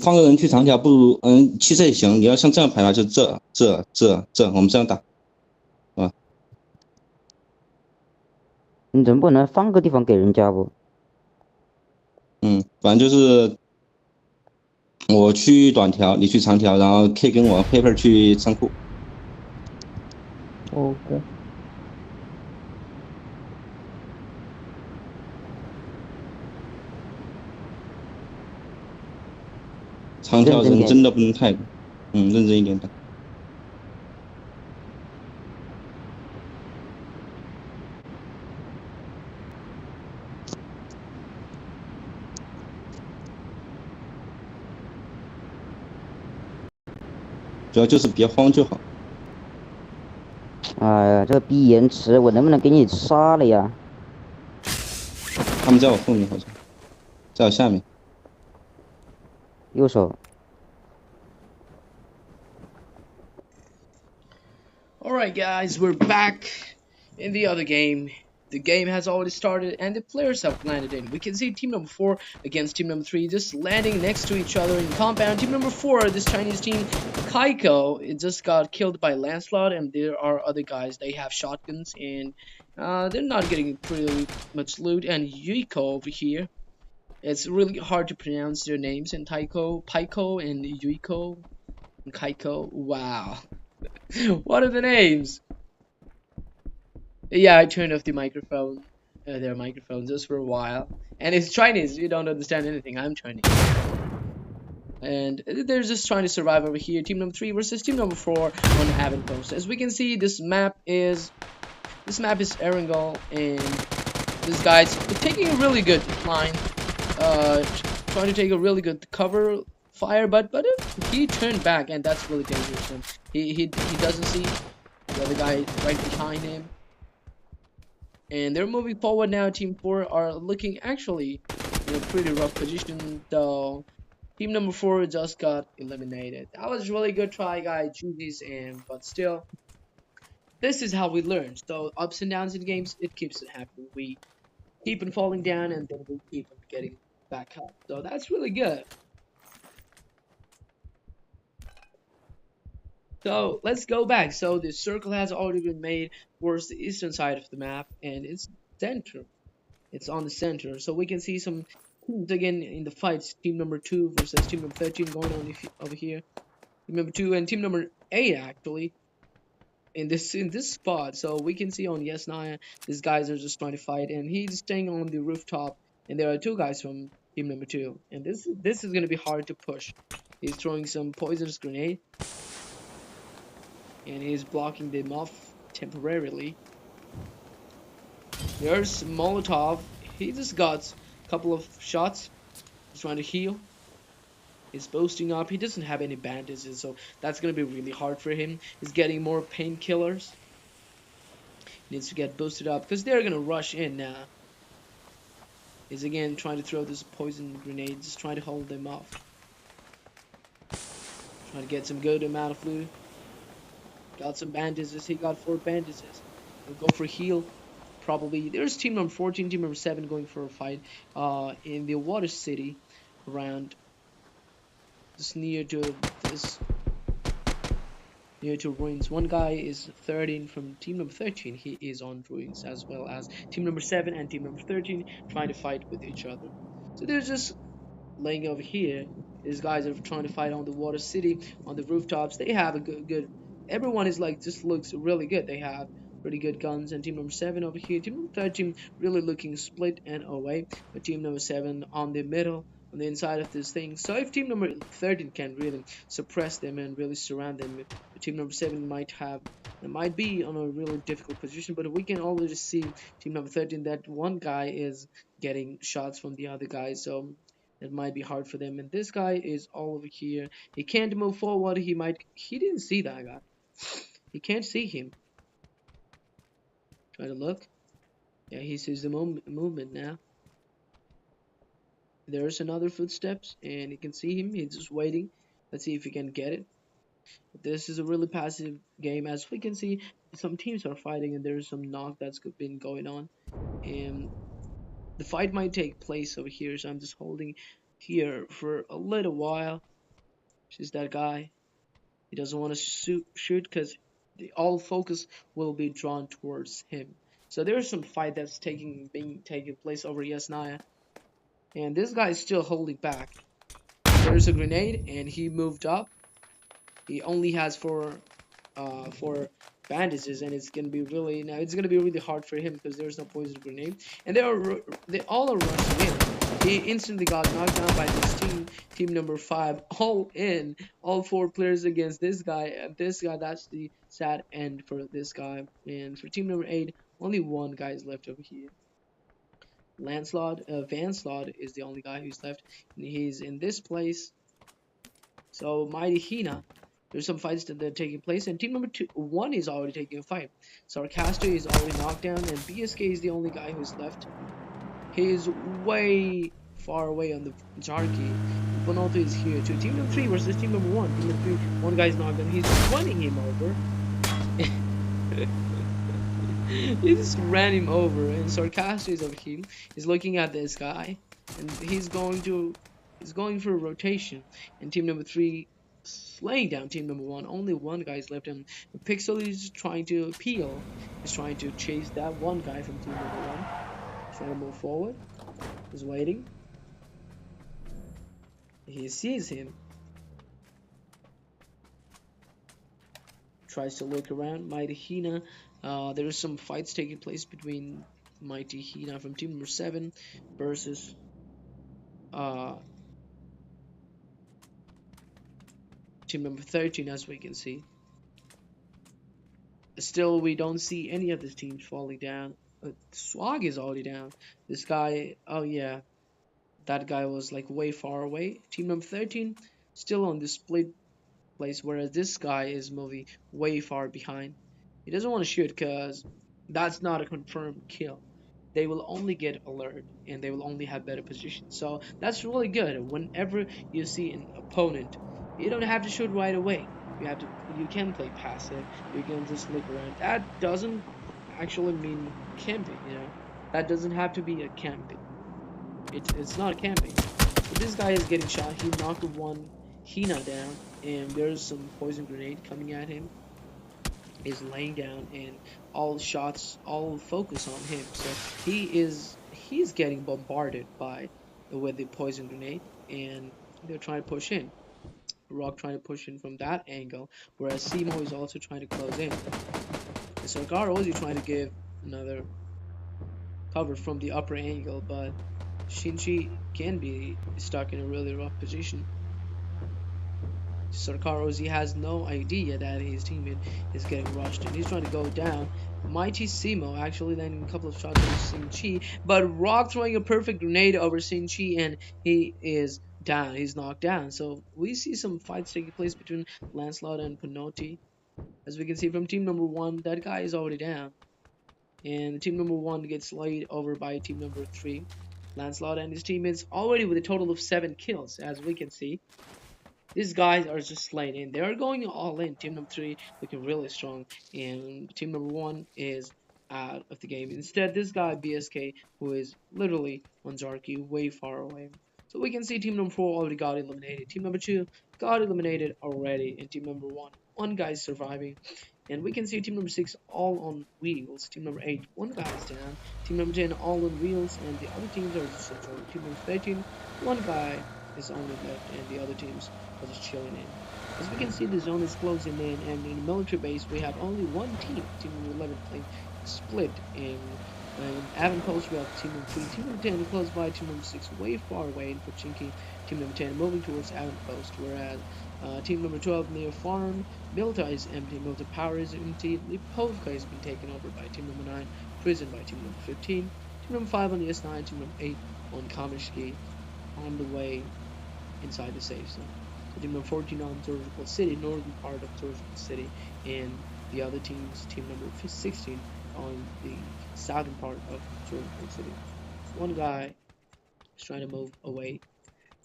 Speaker 2: 放个人去长条不如其实也行，你要像这样排的话，就这，我们这样打，啊。
Speaker 3: 你能不能放个地方给人家不？
Speaker 2: 反正就是我去短条，你去长条，然后 K 跟我 Paper 去仓库。
Speaker 3: OK。
Speaker 2: 长条人真的不能太认真一点的。主要就是别慌就好。
Speaker 3: 哎呀，这个逼延迟，我能不能给你杀了呀？
Speaker 2: 他们在我后面好像，在我下面。
Speaker 3: 右手。
Speaker 1: Alright guys, we're back in the other game. The game has already started and the players have landed in. We can see team number 4 against team number 3 just landing next to each other in compound. Team number 4, this Chinese team, Kaiko, it just got killed by Lancelot, and there are other guys. They have shotguns and they're not getting pretty much loot. And Yuiko over here, it's really hard to pronounce their names. And Paiko and Yuiko and Kaiko. Wow. What are the names? Yeah, I turned off the microphone, their microphones just for a while. And it's Chinese, you don't understand anything, I'm Chinese. And they're just trying to survive over here. Team number 3 versus team number 4 on Haven Post. As we can see, this map is Erangel, and this guy's taking a really good line, trying to take a really good cover fire, but he turned back, and that's really dangerous. And he doesn't see the other guy right behind him. And they're moving forward now. Team 4 are looking actually in a pretty rough position, though. Team number 4 just got eliminated. That was really good try, guys. GG's, but still, this is how we learn. So ups and downs in games, it keeps it happening. We keep on falling down, and then we keep on getting back up. So that's really good. So let's go back. So the circle has already been made towards the eastern side of the map, and it's center. It's on the center. So we can see some teams again in the fights. Team number 2 versus team number 13 going on over here. Team number 2 and team number 8 actually in this spot. So we can see on Yes Naya, these guys are just trying to fight, and he's staying on the rooftop. And there are 2 guys from team number 2, and this is gonna be hard to push. He's throwing some poisonous grenade, and he's blocking them off temporarily. There's Molotov. He just got a couple of shots. He's trying to heal. He's boosting up. He doesn't have any bandages, so that's gonna be really hard for him. He's getting more painkillers. He needs to get boosted up because they're gonna rush in now. He's again trying to throw this poison grenade, just trying to hold them off. Trying to get some good amount of loot. Got some bandages. He got 4 bandages. We'll go for heal. Probably. There's team number 14, team number 7 going for a fight in the water city around just near to ruins. One guy is 13 from team number 13. He is on ruins, as well as team number 7 and team number 13 trying to fight with each other. So they're just laying over here. These guys are trying to fight on the water city, on the rooftops. They have a good everyone is like, just looks really good. They have pretty good guns. And team number 7 over here, team number 13 really looking split and away, but team number 7 on the middle, on the inside of this thing. So if team number 13 can really suppress them and really surround them, team number 7 might be on a really difficult position. But we can already see team number 13 that one guy is getting shots from the other guy, so it might be hard for them. And this guy is all over here. He can't move forward. He didn't see that guy. He can't see him. Try to look. Yeah, he sees the movement now. There's another footsteps, and you can see him. He's just waiting. Let's see if he can get it. This is a really passive game. As we can see, some teams are fighting, and there's some knock that's been going on. And the fight might take place over here, so I'm just holding here for a little while. This is that guy. He doesn't want to shoot because all focus will be drawn towards him. So there's some fight that's taking place over Yasnaya, and this guy is still holding back. There's a grenade, and he moved up. He only has 4 bandages, and it's gonna be really hard for him because there's no poison grenade, and they all are rushing in. He instantly got knocked down by this team number 5, all 4 players against this guy, and this guy, that's the sad end for this guy. And for team number 8, only 1 guy is left over here. Vanslot is the only guy who's left, and he's in this place. So Mighty Hina, there's some fights that are taking place, and team number 1 is already taking a fight. Sarcasto is already knocked down, and BSK is the only guy who's left. He is way far away on the hierarchy. Bonoto is here too. Team number 3 versus team number 1. Team number 3, one guy's knocked down. He's running him over. He just ran him over, and Sarcastic is over here. He's looking at this guy, and he's going for a rotation. And team number 3 slaying down team number 1. Only one guy is left, and Pixel is trying to peel. He's trying to chase that one guy from team number 1. He's trying to move forward. He's waiting. He sees him. Tries to look around. Mighty Hina. There is some fights taking place between Mighty Hina from team number 7 versus team number 13, as we can see. Still, we don't see any of the teams falling down. Swag is already down. This guy, oh yeah, that guy was like way far away. Team number 13 still on the split place, whereas this guy is moving way far behind. He doesn't want to shoot because that's not a confirmed kill. They will only get alert and they will only have better position. So that's really good. Whenever you see an opponent, you don't have to shoot right away. You can play passive. You can just look around. That doesn't actually mean camping, you know. That doesn't have to be a camping. It's not camping. But this guy is getting shot. He knocked one Hina down, and there's some poison grenade coming at him. He's laying down, and all shots, all focus on him. So he's getting bombarded with the poison grenade, and they're trying to push in. Rock trying to push in from that angle, whereas Simo is also trying to close in. And so Garo is trying to give another cover from the upper angle, but Shinji can be stuck in a really rough position. Sarkarozi has no idea that his teammate is getting rushed, and he's trying to go down. Mighty Simo actually landing a couple of shots over Shinji, but Rock throwing a perfect grenade over Shinji, and he is down. He's knocked down. So we see some fights taking place between Lancelot and Panotti. As we can see from team number 1, that guy is already down, and team number 1 gets laid over by team number 3. Lancelot and his teammates already with a total of 7 kills, as we can see. These guys are just slaying in. They are going all in. Team number 3 looking really strong, and team number 1 is out of the game. Instead, this guy BSK, who is literally on Zarki, way far away. So we can see team number 4 already got eliminated. Team number 2 got eliminated already, and team number 1 guy is surviving. And we can see team number 6 all on wheels. Team number 8, 1 guy is down. Team number 10 all on wheels, and the other teams are just enjoying. Team number 13, 1 guy is only left, and the other teams are just chilling in. As we can see, the zone is closing in, and in the military base we have only 1 team. Team number 11 playing split in Avon Post. We have team number 3, team number 10 close by, team number 6 way far away in Pochinki. Team number 10 moving towards Avon Post, whereas team number 12 near Farm, Milta is empty, Milta Power is empty, Lipovka has been taken over by team number 9, Prison by team number 15, team number 5 on the S9, team number 8 on Kamishki, on the way inside the safe zone. So team number 14 on Surgical City, northern part of Surgical City, and the other teams, team number 16 on the southern part of Surgical City. So 1 guy is trying to move away,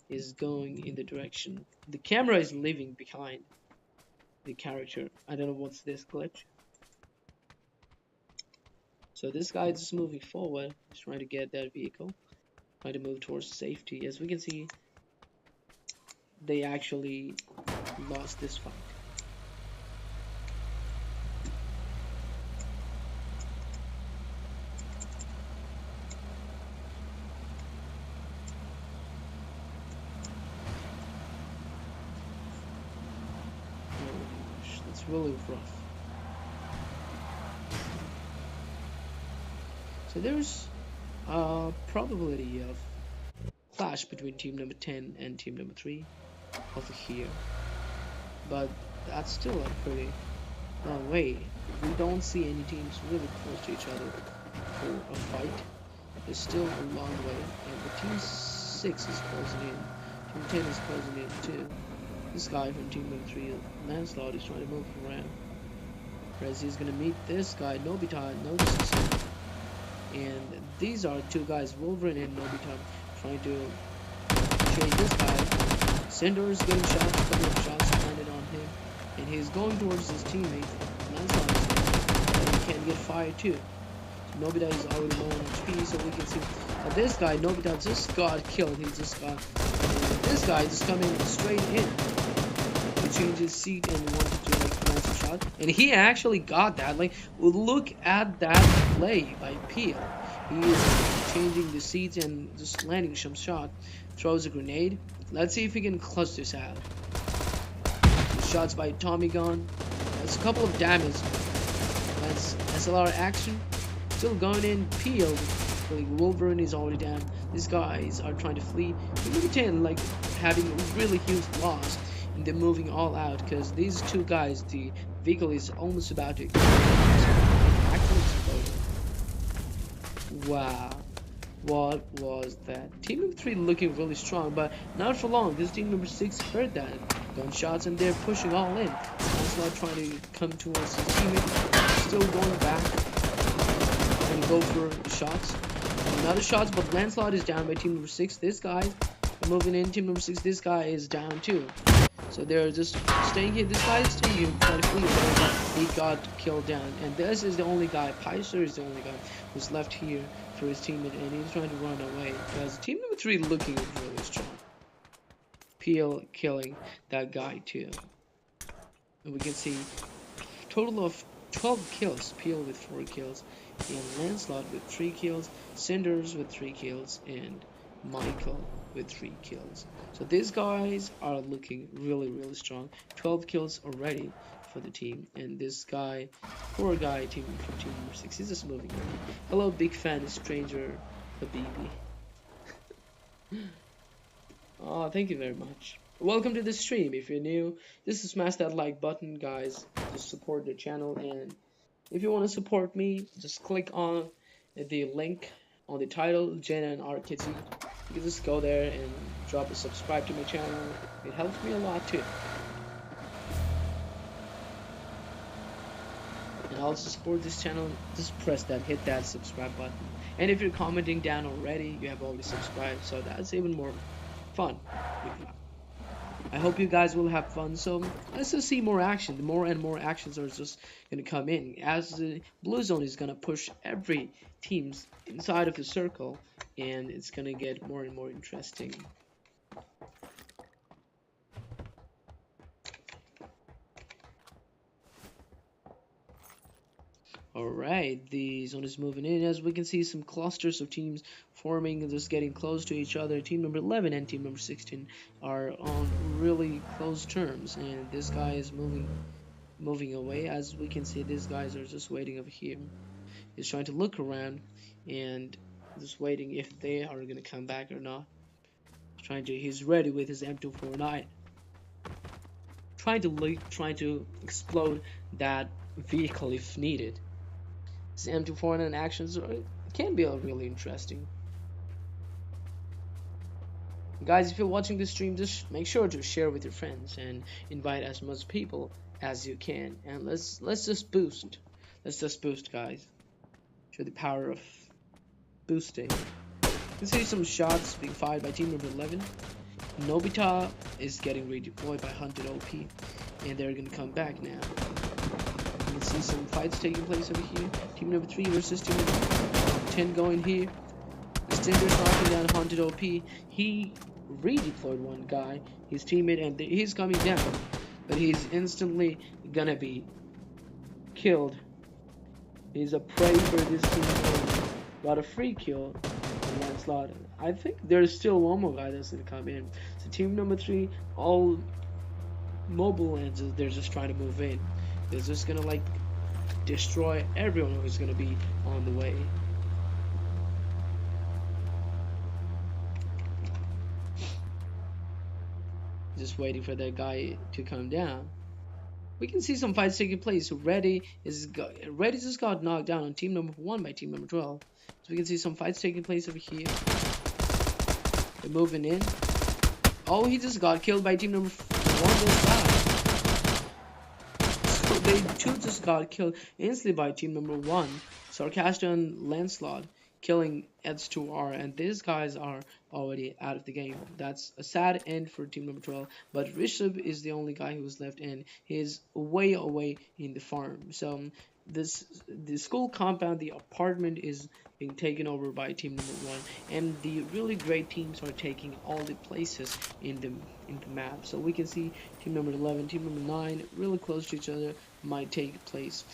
Speaker 1: is going in the direction. The camera is leaving behind the character. I don't know what's this glitch. So this guy is just moving forward. He's trying to get that vehicle, trying to move towards safety. As we can see, they actually lost this fight. It's really rough. So there's a probability of clash between team number 10 and team number 3 over here, but that's still a pretty long way. We don't see any teams really close to each other for a fight. There's still a long way, and the team 6 is closing in. Team 10 is closing in too. This guy from team number 3, Lancelot, is trying to move around. Whereas he's gonna meet this guy, Nobita, notices. And these are 2 guys, Wolverine and Nobita, trying to chase this guy. Sendor is getting shot, a couple of shots landed on him, and he's going towards his teammate. Lancelot is can get fired too. So Nobita is already low on HP, so we can see this guy, Nobita, just got killed. He just got. This guy just coming straight in. He changed his seat and wanted to like land a shot, and he actually got that. Like, look at that play by Peel. He is changing the seats and just landing some shot. Throws a grenade. Let's see if he can clutch this out. The shots by Tommy gone. That's a couple of damage. That's SLR action. Still going in. Peel. Like Wolverine is already down. These guys are trying to flee. Number 10 like having a really huge loss. And they're moving all out because these two guys, the vehicle is almost about to actually explode. Wow, what was that? Team number 3 looking really strong, but not for long. This team number 6 heard that gunshots and they're pushing all in. Lancelot trying to come towards his teammate, still going back and go for shots. Another shots, but Lancelot is down by team number 6. This guy moving in. Team number 6. This guy is down too. So they're just staying here. This guy is staying here, trying to flee. He got killed down, and this is the only guy. Picer is the only guy who's left here for his teammate, and he's trying to run away because team number 3 looking really strong. Peel killing that guy too, and we can see total of 12 kills. Peel with 4 kills, and Lancelot with 3 kills, Cinders with 3 kills, and Michael with 3 kills. So these guys are looking really strong. 12 kills already for the team, and this guy, poor guy, team from team number 6, he's just moving on. Hello, big fan, stranger, Habibi. Oh, thank you very much. Welcome to the stream. If you're new, just smash that like button, guys, to support the channel. And if you want to support me, just click on the link on the title, Jenna and Arkids. You can just go there and drop a subscribe to my channel. It helps me a lot too. And also support this channel, just press that, hit that subscribe button. And if you're commenting down already, you have already subscribed, so that's even more fun. I hope you guys will have fun. So let's just see more action. The more and more actions are just gonna come in as the blue zone is gonna push every teams inside of the circle, and it's gonna get more and more interesting. Alright, the zone is moving in. As we can see, some clusters of teams forming and just getting close to each other. Team number 11 and team number 16 are on really close terms, and this guy is moving away. As we can see, these guys are just waiting over here. He's trying to look around and just waiting if they are gonna come back or not. He's ready with his M249, trying to explode that vehicle if needed. His M249 actions can be really interesting. Guys, if you're watching this stream, just make sure to share with your friends and invite as much people as you can. And let's just boost. Let's just boost, guys. Show the power of boosting. You can see some shots being fired by team number 11. Nobita is getting redeployed by Hunted OP, and they're gonna come back now. You can see some fights taking place over here. Team number 3 versus team number 10 going here. Stinger's knocking down Haunted OP. He redeployed one guy, his teammate, and he's coming down, but he's instantly gonna be killed. He's a prey for this team. Got a free kill on Lancelot. I think there's still one more guy that's gonna come in. So team number 3, all mobile, and they're just trying to move in. They're just gonna like destroy everyone who's gonna be on the way. Just waiting for that guy to come down. We can see some fights taking place. Reddy just got knocked down on team number 1 by team number 12. So we can see some fights taking place over here. They're moving in. Oh, he just got killed by team number 1 this time. So they two just got killed instantly by team number 1. Sarcastic and Lancelot killing Eds2R, and these guys are already out of the game. That's a sad end for team number 12, but Rishabh is the only guy who's left, and he's way away in the farm. So the school compound, the apartment is being taken over by team number 1, and the really great teams are taking all the places in the map. So we can see team number 11, team number 9 really close to each other, might take place.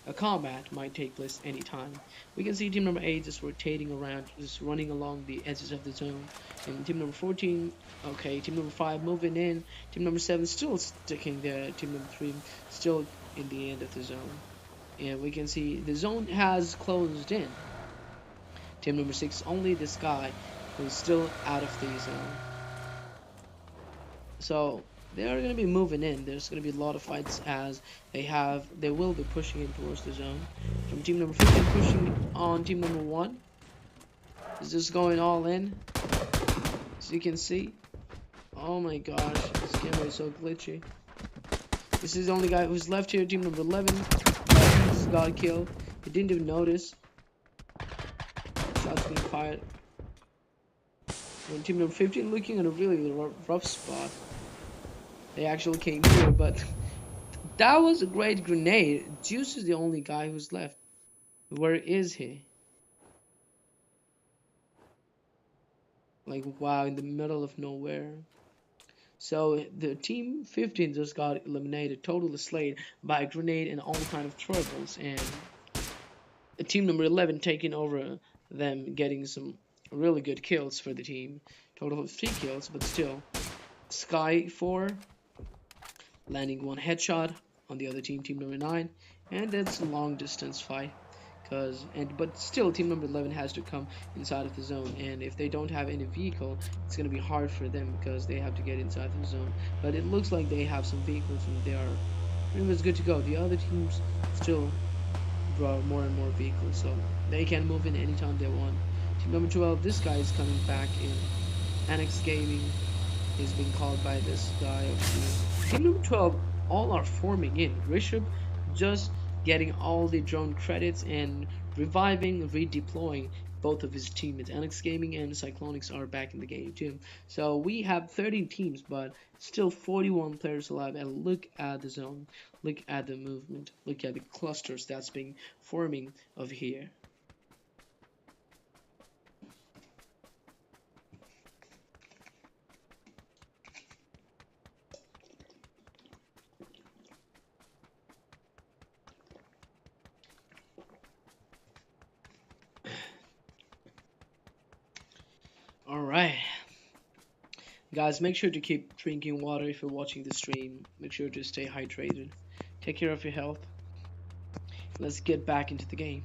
Speaker 1: A combat might take place anytime. We can see team number 8 just rotating around, just running along the edges of the zone. And team number 14, okay, team number 5 moving in. Team number 7 still sticking there. Team number 3 still in the end of the zone. And we can see the zone has closed in. Team number 6, only this guy who's still out of the zone. So they are going to be moving in. There's going to be a lot of fights as they will be pushing in towards the zone. From team number 15 pushing on team number 1. Is this going all in? As you can see. Oh my gosh, this camera is so glitchy. This is the only guy who's left here, team number 11. Just got killed. He didn't even notice. Shots being fired. And team number 15 looking at a really rough spot. They actually came here, but that was a great grenade. Juice is the only guy who's left. Where is he? Like, wow, in the middle of nowhere. So the team 15 just got eliminated, totally slayed by a grenade and all kind of troubles, and the team number 11 taking over them, getting some really good kills for the team. Total of 3 kills, but still. Sky 4 landing 1 headshot on the other team, team number 9, and that's a long distance fight. But still, team number 11 has to come inside of the zone, and if they don't have any vehicle, it's going to be hard for them because they have to get inside the zone. But it looks like they have some vehicles and they are pretty much good to go. The other teams still draw more and more vehicles, so they can move in anytime they want. Team number 12, this guy is coming back in. Annex Gaming is being called by this guy. Team number 12, all are forming in. Rishabh just getting all the drone credits and reviving, redeploying both of his teammates. Annex Gaming and Cyclonics are back in the game too. So we have 13 teams, but still 41 players alive. And look at the zone, look at the movement, look at the clusters that's being forming over here. Alright, guys, make sure to keep drinking water if you're watching the stream. Make sure to stay hydrated. Take care of your health. Let's get back into the game.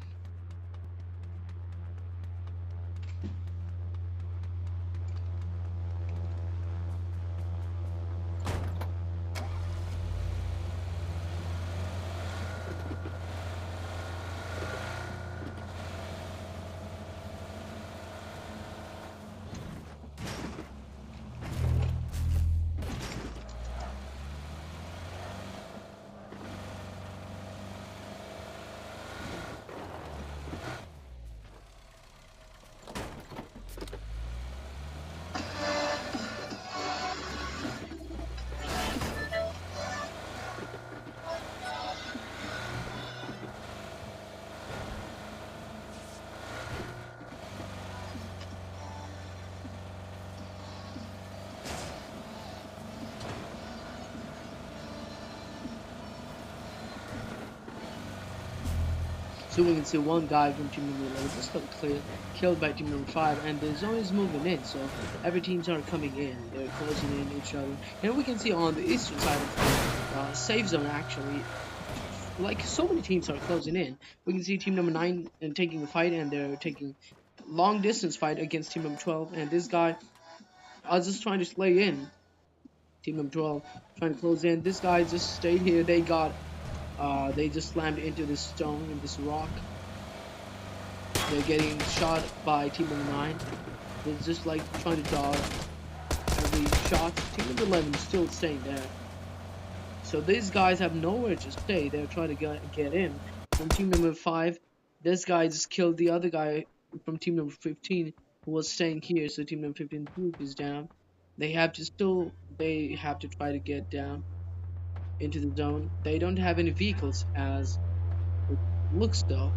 Speaker 1: So we can see one guy from team number 11 just got killed by team number 5, and the zone is moving in, so every teams are coming in, they're closing in each other. And we can see on the eastern side of the safe zone, actually, like so many teams are closing in. We can see team number 9 and taking a fight, and they're taking long distance fight against team number 12, and this guy is just trying to slay in. Team number 12 trying to close in. This guy just stayed here. They just slammed into this stone and this rock. They're getting shot by team number 9. They're just like trying to dodge every shot. Team number 11 is still staying there. So these guys have nowhere to stay. They're trying to get in. From team number 5, this guy just killed the other guy from team number 15 who was staying here. So team number 15 is down. They have to try to get down into the zone. They don't have any vehicles as looks though.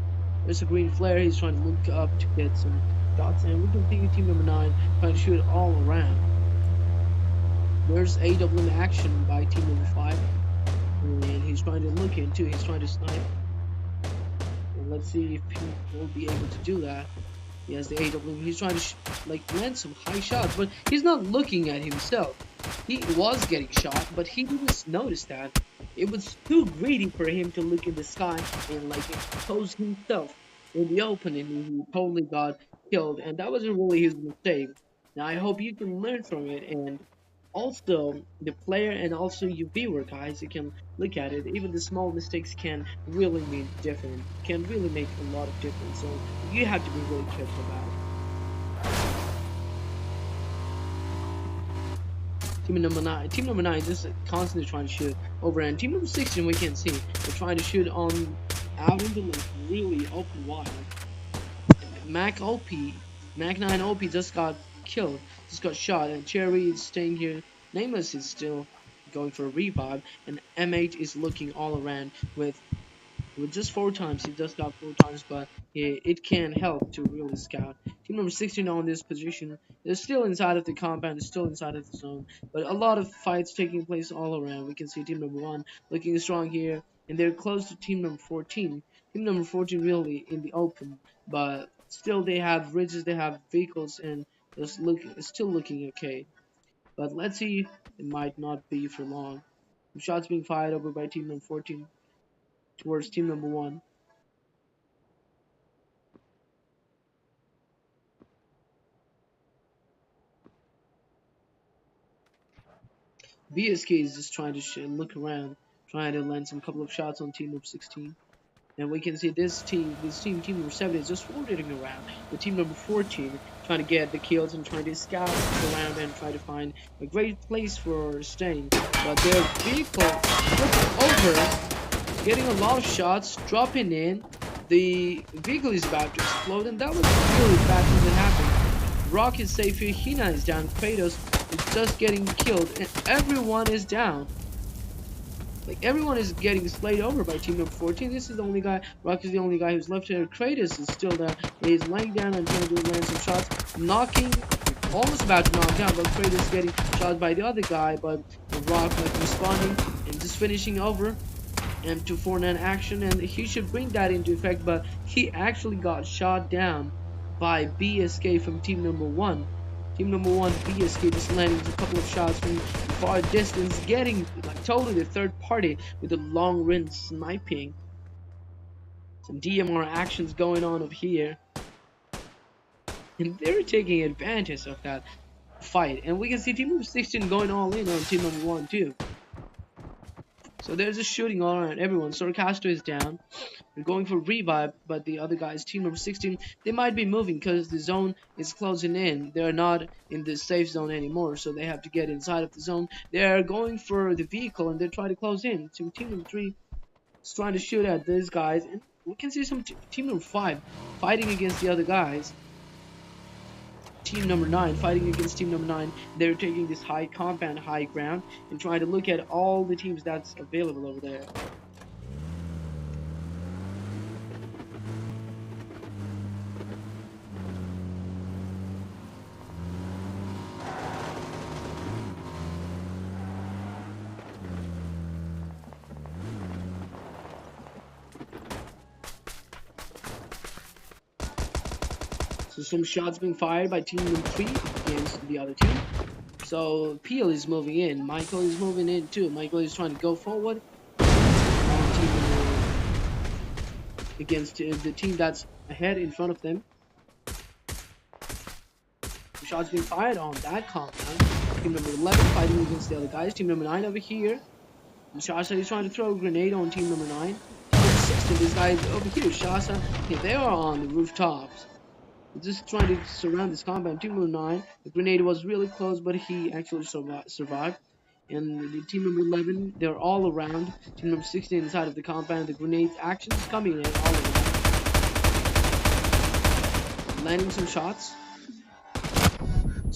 Speaker 1: There's a green flare. He's trying to look up to get some shots, and we can see team number 9 trying to shoot it all around. There's AW action by team number 5, and he's trying to look into. He's trying to snipe. And let's see if he will be able to do that. He has the AW. He's trying to land some high shots, but he's not looking at himself. He was getting shot, but he didn't notice that. It was too greedy for him to look in the sky and expose himself in the open, and he totally got killed. And that wasn't really his mistake. Now I hope you can learn from it, and also the player and also you viewer, guys, you can look at it. Even the small mistakes can really make difference. Can really make a lot of difference. So you have to be really careful about it. Team number 9 just constantly trying to shoot over, and team number 16 we can see they're trying to shoot on out in the lane, really open wide. Mac 9 OP just got killed, just got shot, and Cherry is staying here. Nameless is still going for a revive, and M8 is looking all around with just 4 times. He just got 4 times, but it can help to really scout. Team number 16 on this position. They're still inside of the compound. They're still inside of the zone. But a lot of fights taking place all around. We can see team number 1 looking strong here. And they're close to team number 14. Team number 14 really in the open. But still they have ridges, they have vehicles, and it's still looking okay. But let's see. It might not be for long. Shots being fired over by team number 14 towards team number 1. BSK is just trying to look around, trying to land some couple of shots on team number 16. And we can see team number 7 is just rotating around. The team number 14 trying to get the kills and trying to scout around and try to find a great place for staying. But their vehicle flips over, getting a lot of shots, dropping in. The vehicle is about to explode, and that was really bad thing that happened. Rock is safe here, Hina is down, Kratos is just getting killed, and everyone is down. Everyone is getting slayed over by team number 14. This is the only guy, Rock is the only guy who's left here. Kratos is still there. He's laying down and trying to land some shots, knocking, almost about to knock down, but Kratos is getting shot by the other guy, but Rock responding and just finishing over. And to 4-9 action, and he should bring that into effect, but he actually got shot down by BSK from team number 1. Team number 1, BSK, just landing a couple of shots from far distance, getting totally the third party with the long range sniping. Some DMR actions going on up here, and they're taking advantage of that fight. And we can see team number 16 going all in on team number 1 too. So there's a shooting all around everyone. Sarcasto is down. They're going for revive, but the other guys, team number 16, they might be moving because the zone is closing in. They're not in the safe zone anymore, so they have to get inside of the zone. They're going for the vehicle, and they're trying to close in. So team number 3 is trying to shoot at these guys, and we can see some team number 5 fighting against the other guys. Team number 9 fighting against team number 9. They're taking this high compound, high ground, and trying to look at all the teams that's available over there. So some shots being fired by team number 3 against the other team. So Peel is moving in. Michael is moving in too. Michael is trying to go forward against the team that's ahead in front of them. Some shots being fired on that compound. Team number 11 fighting against the other guys. Team number 9 over here. Shasa is trying to throw a grenade on team number 9. Team number 16, this guy is over here. Shasa, they are on the rooftops. Just trying to surround this compound. Team number 9, the grenade was really close, but he actually survived. And the team number 11, they're all around. Team number 16 inside of the compound. The grenade action is coming in all around. Landing some shots.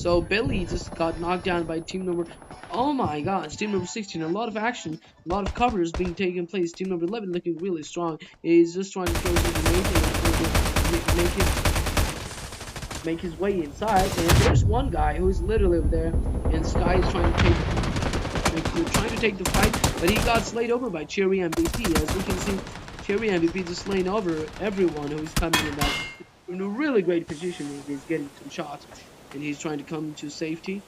Speaker 1: So Billy just got knocked down by team number. Oh my gosh, team number 16. A lot of action, a lot of covers being taken place. Team number 11 looking really strong. He's just trying to throw his grenade and make his way inside. And there's one guy who's literally over there, and Sky is trying to take the fight, but he got slayed over by Cherry MVP. As we can see, Cherry MVP just slaying over everyone who's coming in a really great position. He's getting some shots, and he's trying to come to safety.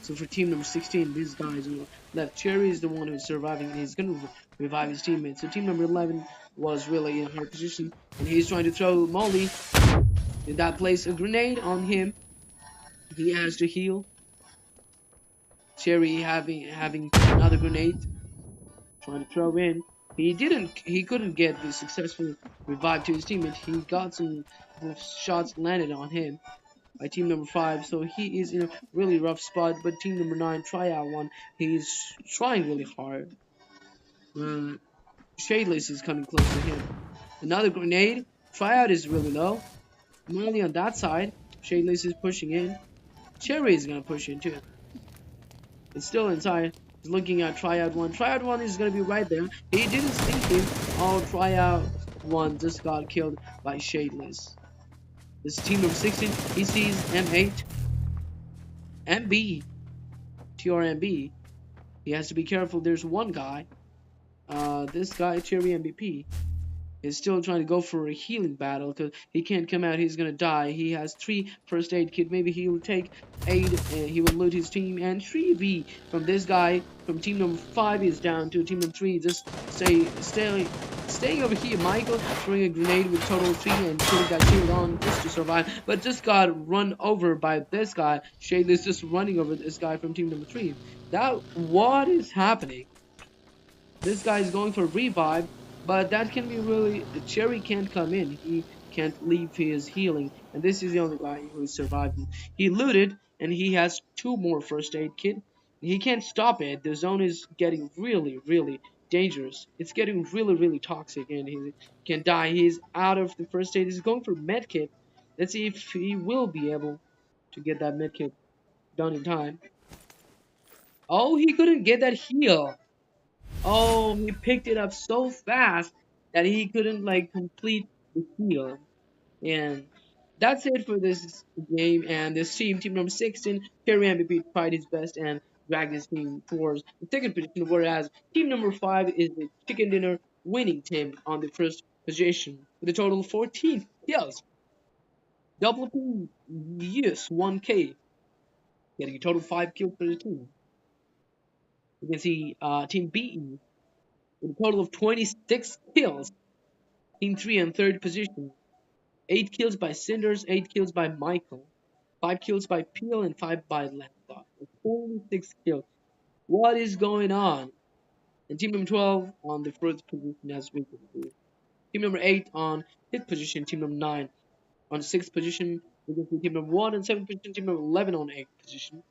Speaker 1: So for team number 16, these guys left. Cherry is the one who's surviving, and he's going to revive his teammates. So team number 11 was really in a hard position, and he's trying to throw Molly. And that placed a grenade on him. He has to heal. Cherry having another grenade, trying to throw in. He couldn't get the successful revive to his teammate. He got some shots landed on him by team number 5, so he is in a really rough spot. But team number 9, Tryout 1, he's trying really hard. Shadeless is coming close to him. Another grenade. Tryout is really low. Molly on that side. Shadeless is pushing in. Cherry is gonna push in too. It's still inside. He's looking at Tryout 1. Tryout 1 is gonna be right there. He didn't see him. Oh, Tryout 1 just got killed by Shadeless. This is team number 16. He sees M8. MB. TRMB. He has to be careful. There's one guy. This guy, Cherry MVP, is still trying to go for a healing battle because he can't come out. He's gonna die. He has 3 first aid kit. Maybe he will take aid and he will loot his team. And 3v from this guy from team number 5 is down to team number 3. Just staying over here. Michael throwing a grenade with total 3 and putting that shield on just to survive, but just got run over by this guy. Shade is just running over this guy from team number 3. What is happening? This guy is going for revive, but that can be really. Cherry can't come in. He can't leave his healing, and this is the only guy who is surviving. He looted, and he has 2 more first aid kit. He can't stop it. The zone is getting really, really dangerous. It's getting really, really toxic, and he can die. He's out of the first aid. He's going for med kit. Let's see if he will be able to get that med kit done in time. Oh, he couldn't get that heal. Oh, he picked it up so fast that he couldn't like complete the heal. And that's it for this game and this team number 16. Cherry MVP tried his best and dragged his team towards the second position, whereas team number 5 is the chicken dinner winning team on the first position with a total of 14 kills. Double P, yes, 1K, getting a total of 5 kills for the team. You can see team B with a total of 26 kills. Team 3 in third position. 8 kills by Cinders, 8 kills by Michael, 5 kills by Peel, and 5 by Laptop. Only 6 kills. What is going on? And team number 12 on the first position as we can see. Team number 8 on 5th position. Team number 9 on 6th position. We can see team number 1 on 7th position. Team number 11 on 8th position.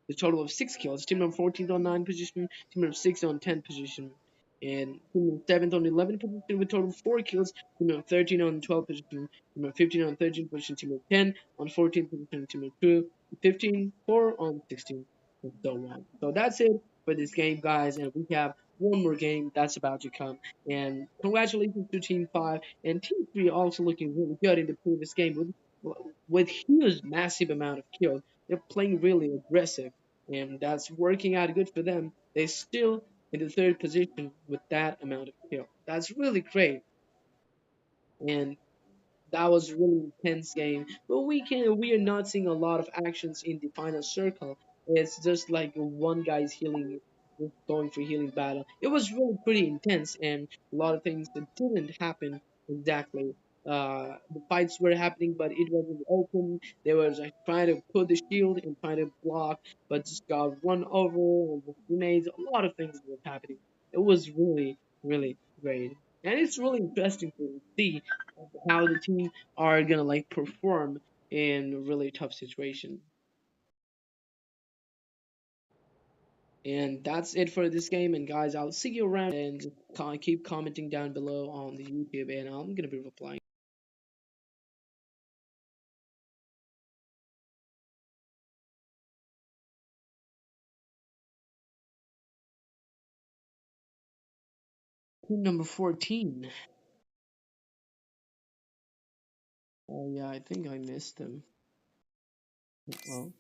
Speaker 1: The total of 6 kills. Team number 14 on 9th position. Team number 6 on 10th position. And team number 7th on 11th position with total of 4 kills. Team number 13 on 12th position. Team number 15 on 13th position. Team number 10 on 14th position. Team number 2, 15, 4 on 16, and so on. So that's it for this game, guys. And we have one more game that's about to come. And congratulations to Team 5 and Team 3 also looking really good in the previous game with huge, massive amount of kills. They're playing really aggressive, and that's working out good for them. They're still in the third position with that amount of kill. That's really great, and that was a really intense game. But we are not seeing a lot of actions in the final circle. It's just like one guy's healing, just going for healing battle. It was really pretty intense, and a lot of things that didn't happen exactly. The fights were happening, but it wasn't open. They were like trying to put the shield and trying to block, but just got run over and with grenades. A lot of things were happening. It was really, really great, and it's really interesting to see how the team are gonna like perform in a really tough situation. And that's it for this game. And guys, I'll see you around, and just keep commenting down below on the YouTube, and I'm gonna be replying. Team number 14. Oh yeah, I think I missed them. Well.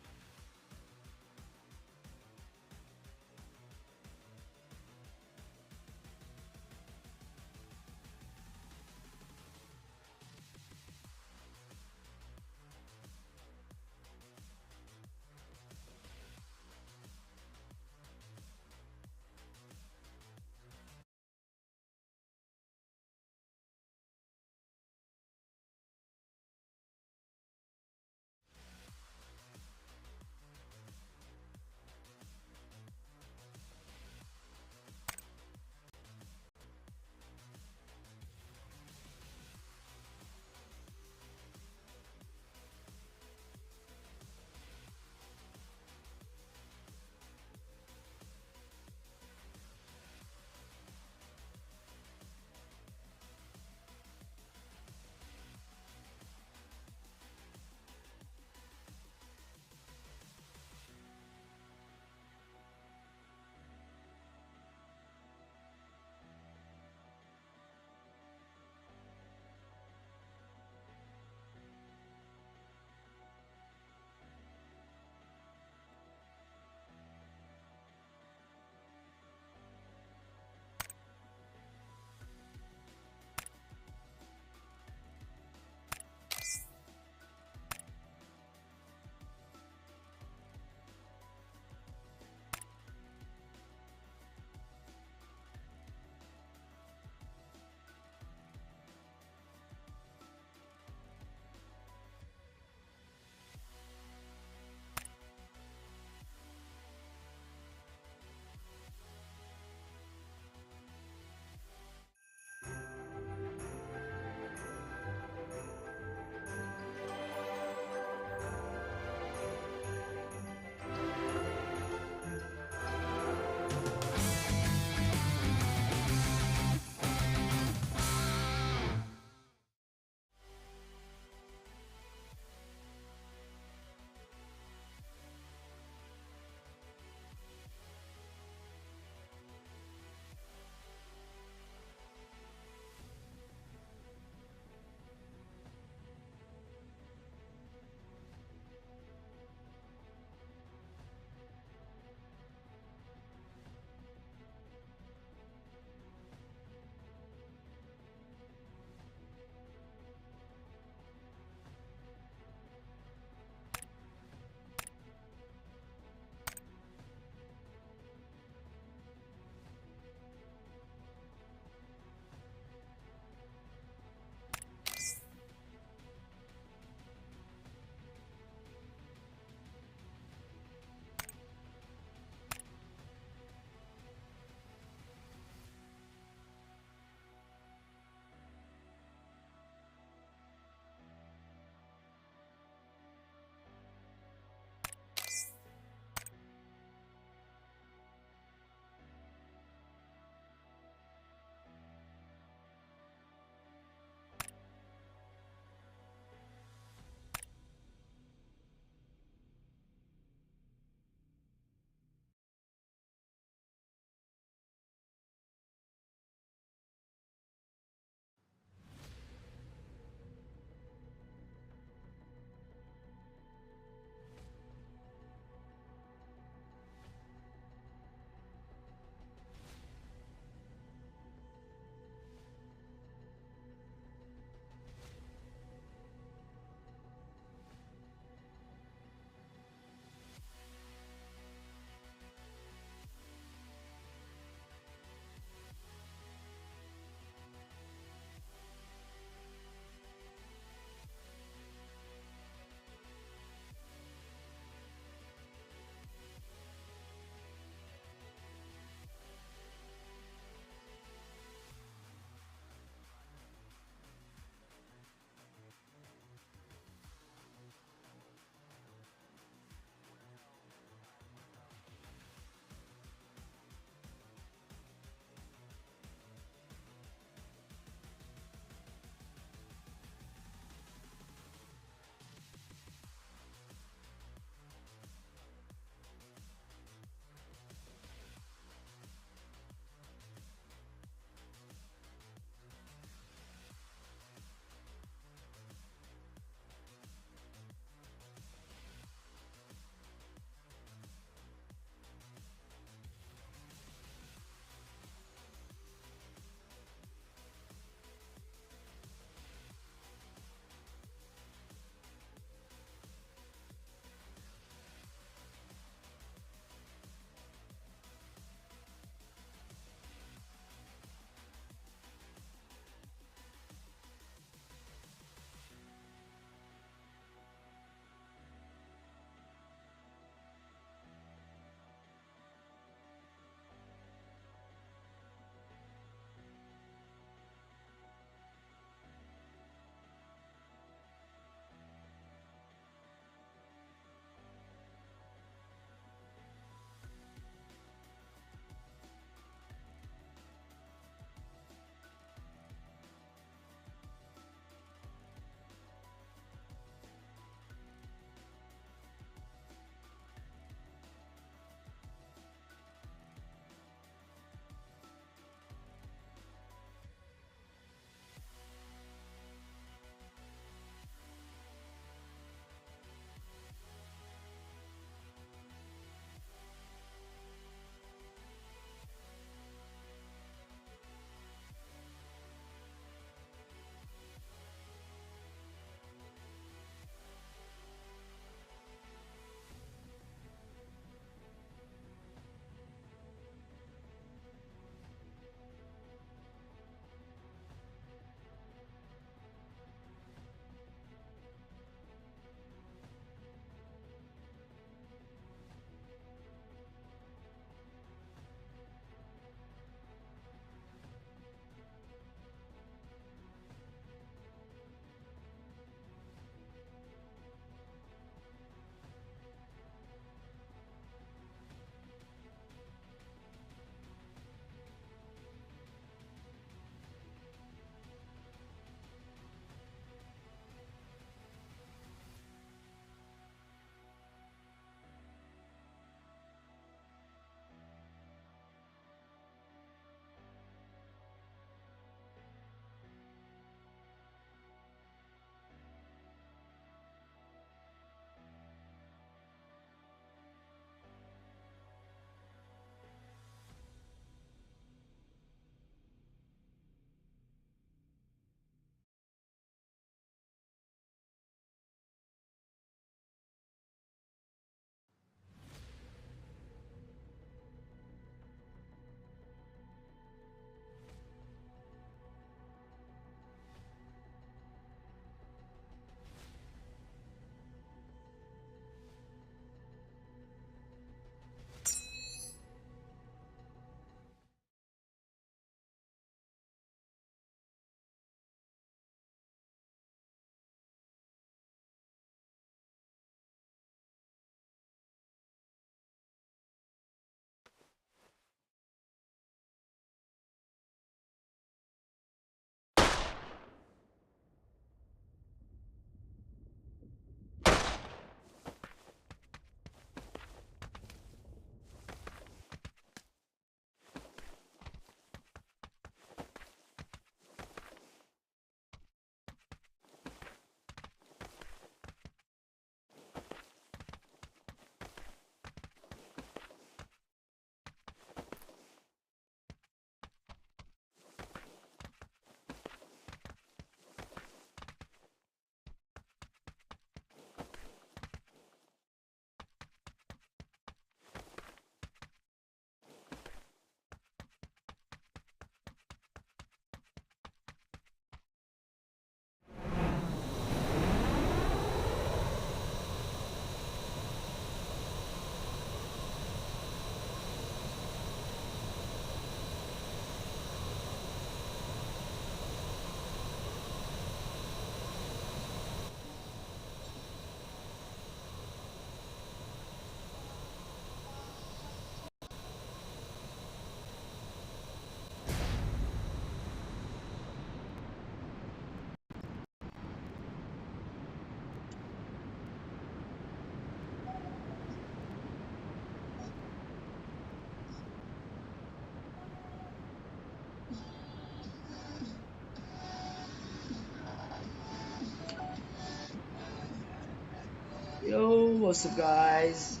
Speaker 1: what's up, guys?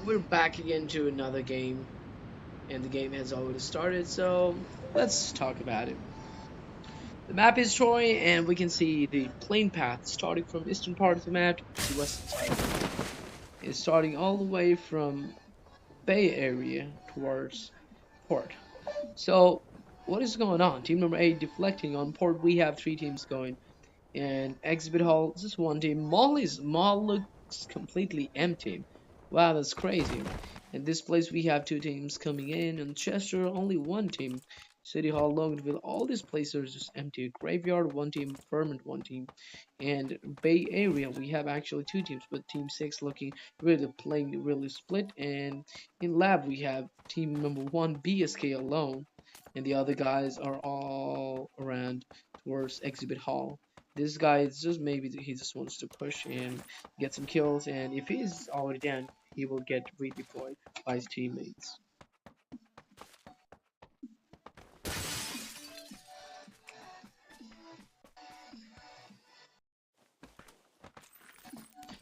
Speaker 1: We're back again to another game, and the game has already started, so let's talk about it. The map is Troy, and we can see the plane path starting from eastern part of the map to the western side. It's starting all the way from Bay Area towards Port. So, what is going on? Team number 8 deflecting on Port. We have 3 teams going. And exhibit hall, this is one team. Mall looks completely empty. Wow, that's crazy. In this place we have 2 teams coming in, and Chester only 1 team. City Hall, Loganville, all these places are just empty. Graveyard 1 team, Vermont 1 team, and Bay Area we have actually 2 teams, but Team 6 looking really playing really split. And in lab we have team number 1 BSK alone, and the other guys are all around towards exhibit hall. This guy is just maybe he just wants to push and get some kills, and if he's already down, he will get redeployed by his teammates.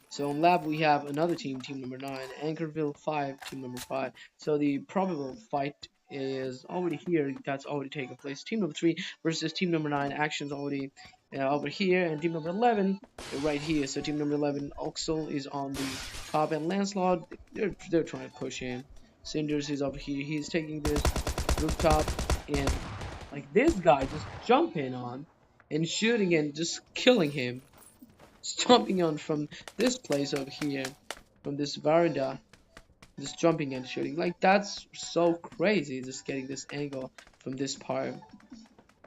Speaker 1: So in lab we have another team, team number 9, Anchorville 5, team number 5. So the probable fight is already here, that's already taken place. Team number 3 versus team number 9, actions already over here, and team number 11 right here. So team number 11, Oxel is on the top, and Lancelot, they're trying to push in. Cinders is over here, he's taking this rooftop, and like this guy just jumping on and shooting and just killing him. Jumping on from this place over here, from this veranda, just jumping and shooting. Like, that's so crazy, just getting this angle from this part.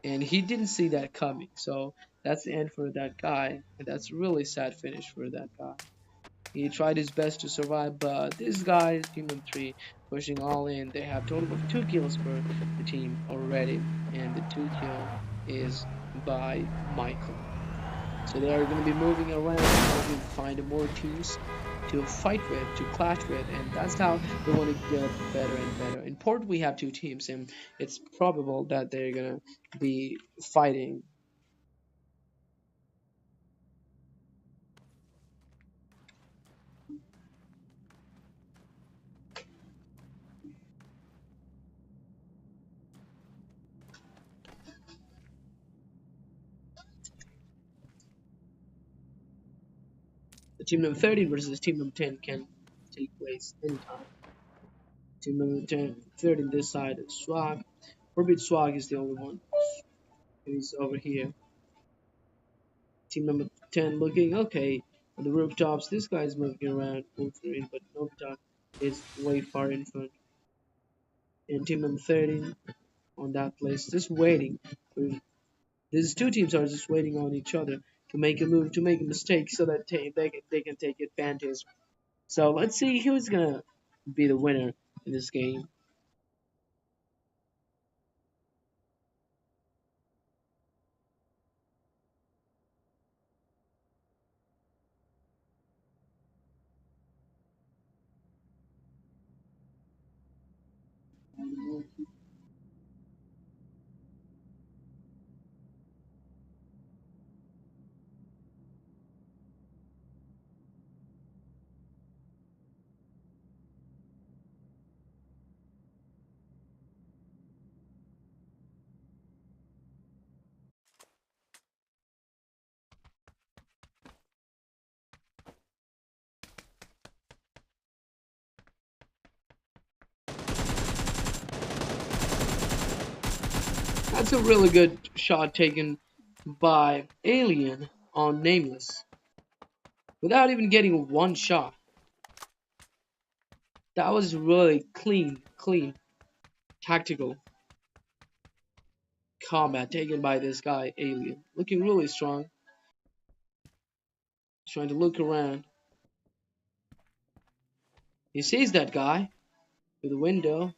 Speaker 1: And he didn't see that coming, so that's the end for that guy, and that's a really sad finish for that guy. He tried his best to survive, but this guy, team number 3, pushing all in. They have total of 2 kills for the team already, and the 2 kill is by Michael. So they are going to be moving around, hoping to find more teams to fight with, to clash with, and that's how they want to get better and better. In Port, we have 2 teams, and it's probable that they're going to be fighting. The team number 13 versus team number 10 can take place anytime. Team number 10, 13 this side is Swag. Forbid Swag is the only one. He's over here. Team number 10 looking okay on the rooftops. This guy's moving around, moving, but Novita is way far in front. And team number 13 on that place, just waiting. These 2 teams are just waiting on each other to make a move, to make a mistake, so that they can take advantage. So let's see who's gonna be the winner in this game. That's a really good shot taken by Alien on Nameless, without even getting one shot. That was really clean tactical combat taken by this guy, Alien. Looking really strong. He's trying to look around. He sees that guy through the window.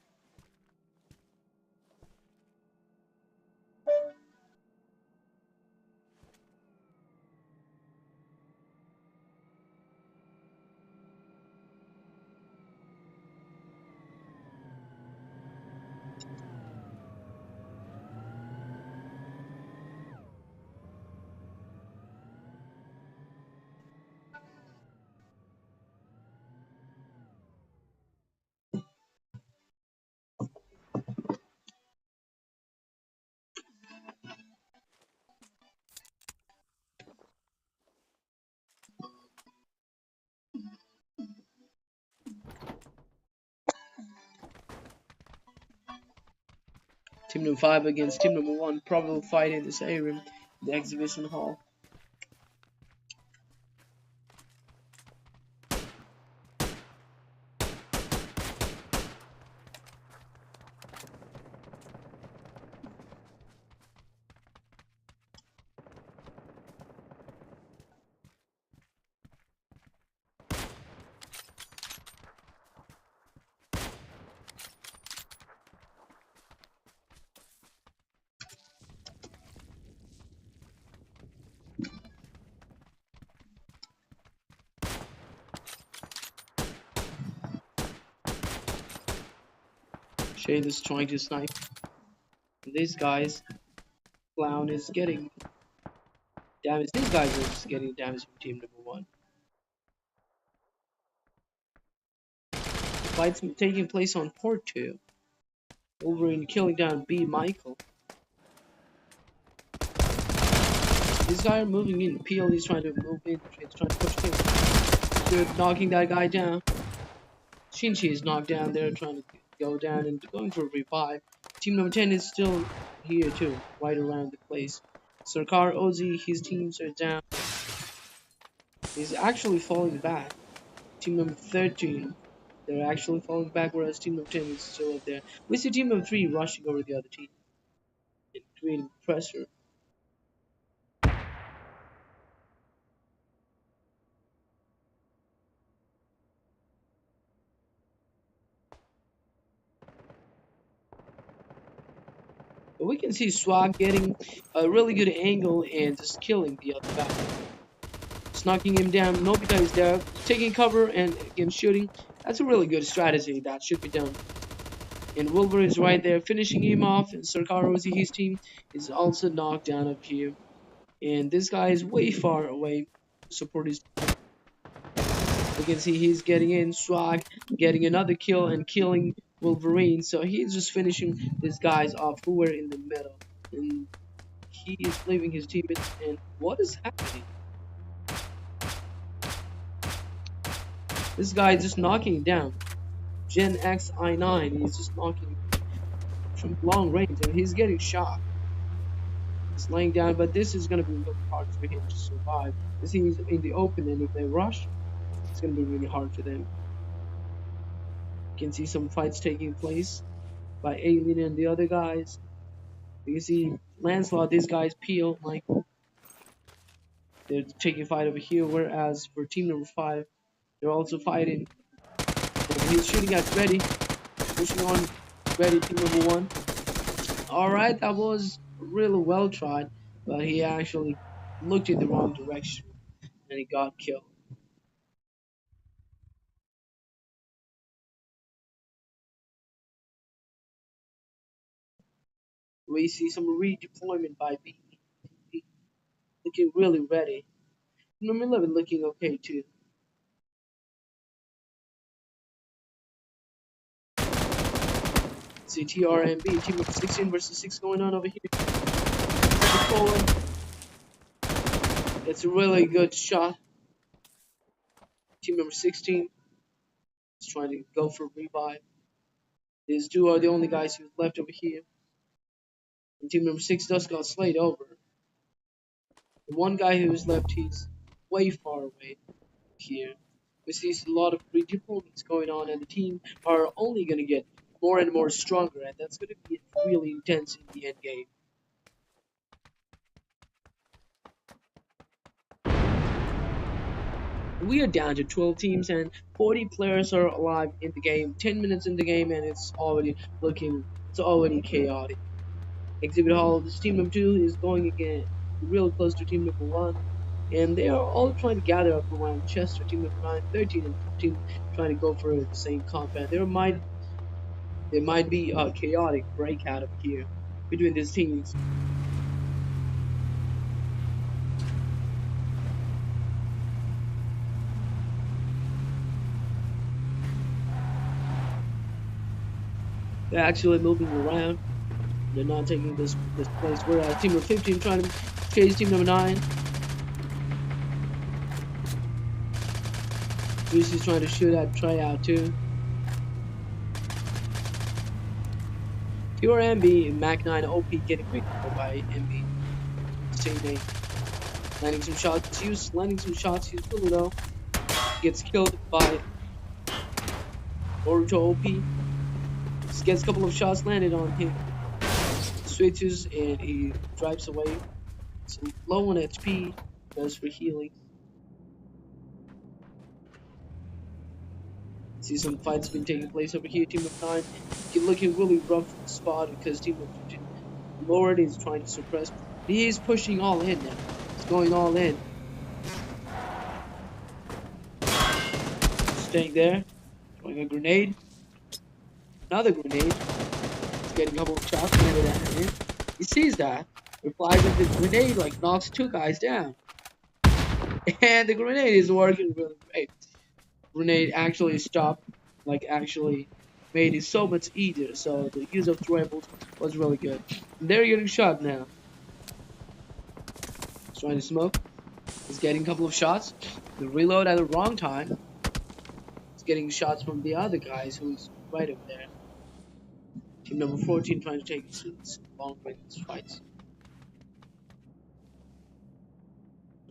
Speaker 1: Team number 5 against team number 1. Probable fight in this area, the exhibition hall. Shade is trying to snipe. These guys, Clown is getting damage. These guys are just getting damage from team number 1. Fights taking place on port 2. Wolverine killing down B Michael. These guys are moving in. Peel is trying to move in. He's trying to push things. Good, knocking that guy down. Shinchi is knocked down there, trying to go down and going for a revive. Team number 10 is still here too, right around the place. Sarkar Ozzy, his teams are down. He's actually falling back. Team number 13, they're actually falling back, whereas team number 10 is still up there. We see team number 3 rushing over the other team and creating pressure. But we can see Swag getting a really good angle and just killing the other guy. Just knocking him down. Nobita is there, taking cover and again shooting. That's a really good strategy that should be done. And Wolverine is right there, finishing him off. And Sarkar Ozzy, his team, is also knocked down up here. And this guy is way far away to support his team. You can see he's getting in. Swag getting another kill and killing Wolverine, so he's just finishing these guys off who were in the middle, and he is leaving his teammates. And what is happening? This guy is just knocking down Gen X I9. He's just knocking from long range, and he's getting shot. He's laying down, but this is gonna be really hard for him to survive. Because he's in the open, and if they rush, it's gonna be really hard for them. You can see some fights taking place by Alien and the other guys. You can see Lancelot, these guys, Peel, Michael. They're taking a fight over here, whereas for team number 5, they're also fighting. And he's shooting at Freddy, pushing on Freddy, team number 1. Alright, that was really well tried, but he actually looked in the wrong direction and he got killed. We see some redeployment by B. Looking really ready. Number 11 looking okay too. See TRMB, team number 16 versus 6 going on over here. Forward. It's a really good shot. Team number 16 is trying to go for a revive. These two are the only guys who's left over here. And team number 6 just got slayed over. The one guy who's left, he's way far away here. We see a lot of redeployments going on, and the team are only going to get more and more stronger, and that's going to be really intense in the end game. We are down to 12 teams and 40 players are alive in the game. 10 minutes in the game, and it's already chaotic. Exhibit hall, this team number 2 is going again real close to team number 1, and they are all trying to gather up around Chester. Team number 9, 13, and 15 trying to go for the same combat. There might be a chaotic breakout up here between these teams. They're actually moving around. They're not taking this place. Whereas team number 15 trying to chase team number 9. Lucy's trying to shoot at tryout too. Pure MB, Mac 9 OP getting picked up by MB. Same name. Landing some shots, he's really low. Gets killed by Boruto OP. Just gets a couple of shots landed on him. Switches and he drives away. It's low on HP, goes for healing. See some fights been taking place over here. Team of 9 looking really rough spot because Team of 15 Lord is trying to suppress. He is pushing all in now. He's going all in. Staying there. Throwing a grenade. Another grenade. He's getting a couple of shots landed at him. He sees that. Replies with the grenade, like knocks 2 guys down. And the grenade is working really great. Grenade actually stopped, like actually made it so much easier. So the use of throwables was really good. And they're getting shot now. He's trying to smoke. He's getting a couple of shots. The reload at the wrong time. He's getting shots from the other guys who's right over there. Team number 14 trying to take some long range fights.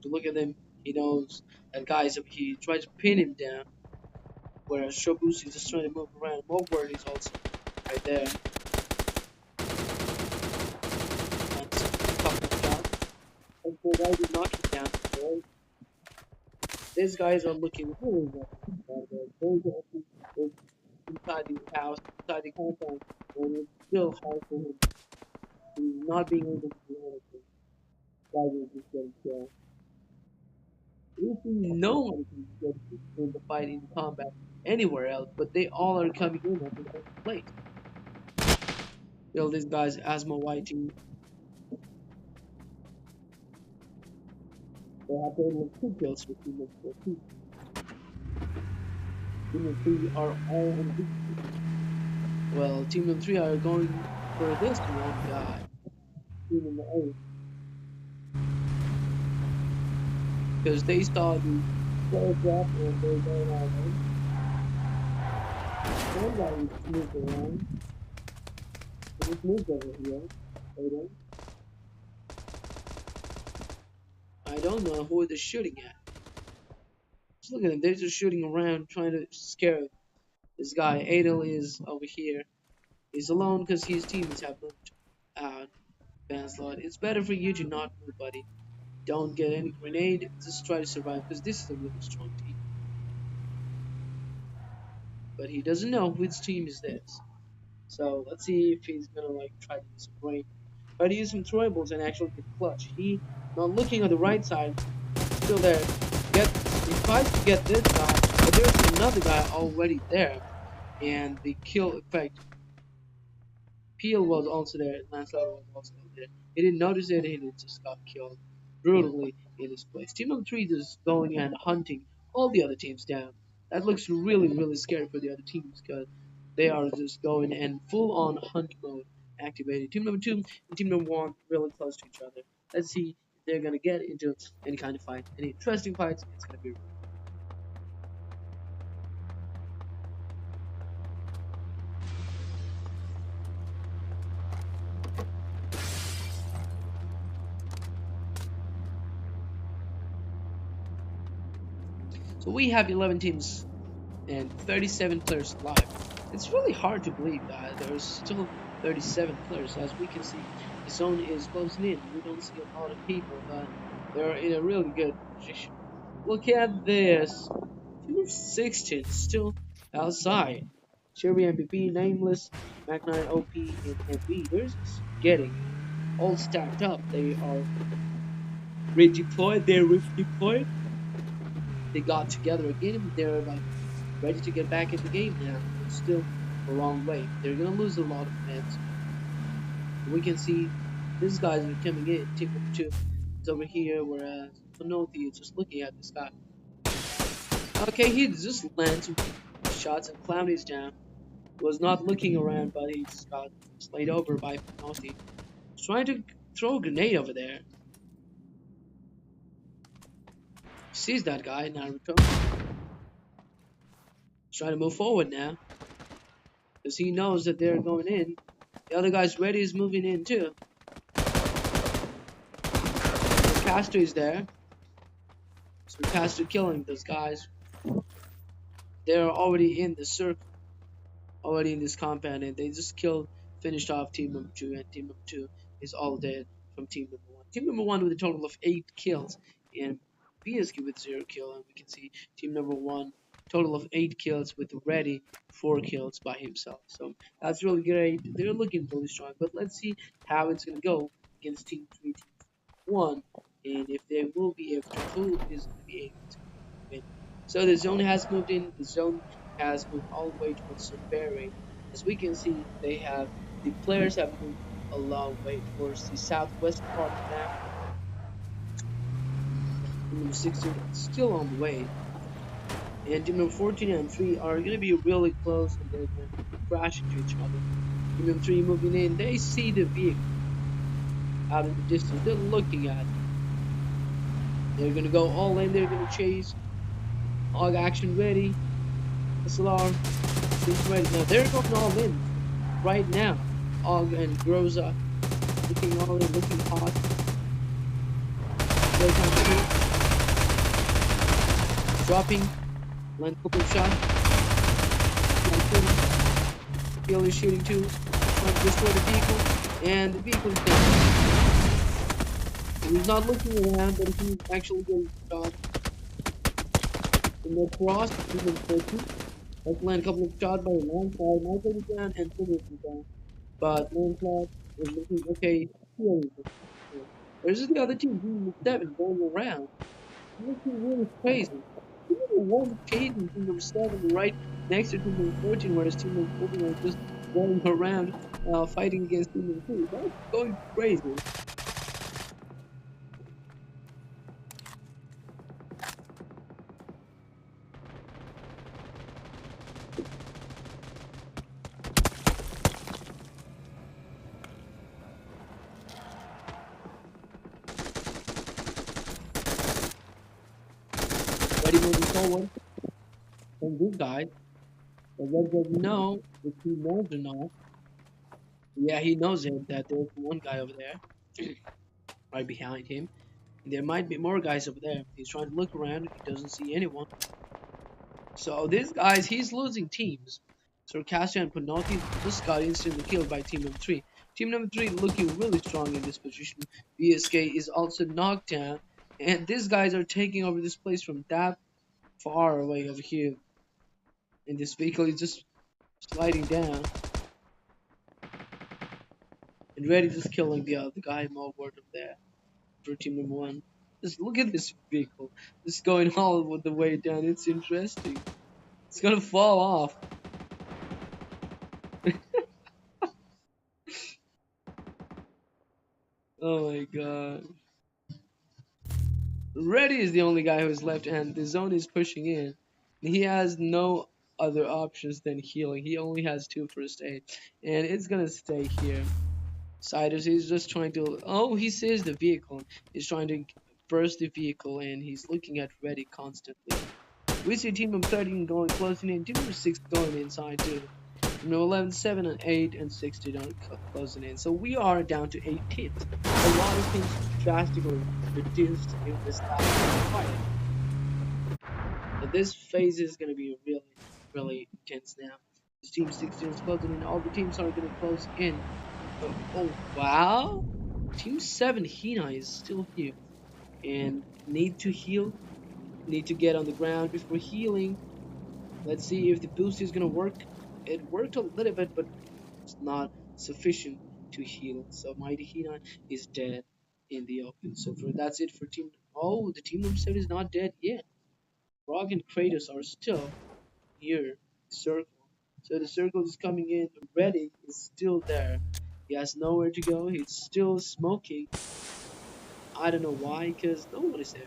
Speaker 1: To look at him, he knows that guy's up here. He tries to pin him down. Whereas Shobusi is just trying to move around. Mogward is also right there. That's a couple of shots. And for why did knock him down? Right? These guys are looking really well. They're going to open inside the house, inside the compound, and it's still hard for him. He's not being able to do anything. Guys are just getting killed. No one can get in the fight in combat anywhere else, but they all are coming in at the same place. Kill this guy's Asthma YT. They have total of 2 kills for Team of 14. Team of 3 are all in victory. Well, Team of 3 are going for this one guy. Team of 8. Because they saw the slow drop and they're going all in. One guy just moved around. He just moved over here. Later. I don't know who they're shooting at. Just look at them. They're just shooting around, trying to scare this guy. Adel is over here. He's alone because his teammates have moved out. Banslot. It's better for you to not move, buddy. Don't get any grenade. Just try to survive because this is a really strong team. But he doesn't know which team is this. So let's see if he's gonna like try to use some brain. Try to use some throwables and actually get clutch. He not looking on the right side. Still there. He tries to get this guy, but there's another guy already there. And the kill effect. Peel was also there. Lancelot was also there. He didn't notice it. He just got killed brutally in his place. Team number 3 is going and hunting all the other teams down. That looks really, really scary for the other teams because they are just going and full on hunt mode activated. Team number 2 and team number 1 really close to each other. Let's see if they're gonna get into any kind of fight. Any interesting fights, it's gonna be. So we have 11 teams and 37 players live. It's really hard to believe that there's still 37 players. As we can see, the zone is closing in. We don't see a lot of people, but they're in a really good position. Look at this. Team of 16 still outside. Cherry MVP, Nameless, Mac9 OP, and MB. They're just getting all stacked up. They are redeployed. They're redeployed. They got together again. They're like ready to get back in the game now. It's still a long way. They're gonna lose a lot of fans. We can see these guys are coming in. Team number 2 is over here, whereas Panothi is just looking at this guy. Okay, he just lands some shots and Clowney's down. Was not looking around, but he just got slayed over by Panothi. He's trying to throw a grenade over there. Sees that guy, Naruto. He's trying to move forward now. Because he knows that they're going in. The other guy's ready is moving in too. The caster is there. So caster killing those guys. They're already in the circle, already in this compound, and they just finished off team number 2, and team number 2 is all dead from team number 1. Team number 1 with a total of 8 kills, and BSK with 0 kill, and we can see team number 1 total of 8 kills with Ready 4 kills by himself. So that's really great. They're looking really strong, but let's see how it's gonna go against team 3, team 1, and if they will be able to, who is going to be able to win. So the zone has moved in. The zone has moved all the way towards Sunbury. As we can see, the players have moved a long way towards the southwest part of the map. Team number 16 is still on the way. And team number 14 and 3 are going to be really close, and they're going to crash into each other. Team number 3 moving in. They see the vehicle out in the distance. They're looking at it. They're going to go all in. They're going to chase. Hog action ready. SLR is ready. Now they're going all in right now. Og and Groza looking all in, looking hot. Dropping. Land couple shot. Kill is shooting too. Trying to destroy the vehicle. And the vehicle is down. He's not looking around, but he's actually getting shot. In the cross, he's in 30. Let's land a couple of shots by Landslide. Michael is down and Philip is down. But Landslide is looking okay. There's the other team, team number 7, going around. He's looking really crazy. Team number 1 chasing team number 7 right next to team number 14, whereas team number 14 is just going around fighting against team number 2. That's going crazy. Ready moving forward. And this guy, the red doesn't know if he knows or not. Yeah, he knows it, that there's one guy over there, right behind him. And there might be more guys over there. He's trying to look around, he doesn't see anyone. So this guy's, he's losing teams. Sarkassia and Panoki just got instantly killed by team number 3. Team number 3 looking really strong in this position. BSK is also knocked down. And these guys are taking over this place from that far away over here. And this vehicle is just sliding down. And Ready just killing the guy more over there for team number 1. Just look at this vehicle. Just going all the way down. It's interesting. It's gonna fall off. Oh my god. Ready is the only guy who's left, and the zone is pushing in. He has no other options than healing. He only has 2 first aid, and it's gonna stay here. Siders is just trying to. Oh, he sees the vehicle. He's trying to burst the vehicle, and he's looking at Ready constantly. We see team number 13 going closing in. Team number 6 going inside too. Team number 11, 7, and 8, and 16 closing in. So we are down to 8 teams. A lot of teams drastically reduced in this fight. So this phase is going to be really, really intense now. This team 16 is closing in. All the teams are going to close in. Oh wow! Team 7 Hina is still here and need to heal. Need to get on the ground before healing. Let's see if the boost is gonna work. It worked a little bit, but it's not sufficient to heal. So Mighty Hina is dead in the open. So that's it for team. Oh, the team number 7 is not dead yet. Rock and Kratos are still here. Circle. So the circle is coming in. Ready is still there. He has nowhere to go. He's still smoking. I don't know why, because no one is there.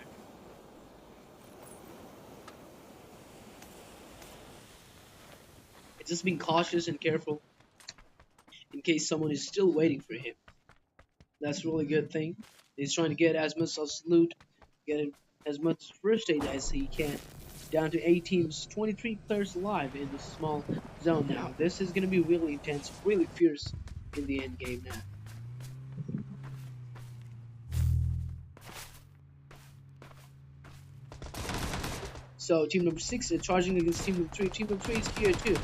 Speaker 1: Just being cautious and careful in case someone is still waiting for him. That's a really good thing. He's trying to get as much as loot, get as much first aid as he can. Down to 8 teams, 23 players alive in this small zone now. This is going to be really intense, really fierce in the end game now. So team number 6 is charging against team number 3. Team number 3 is here too.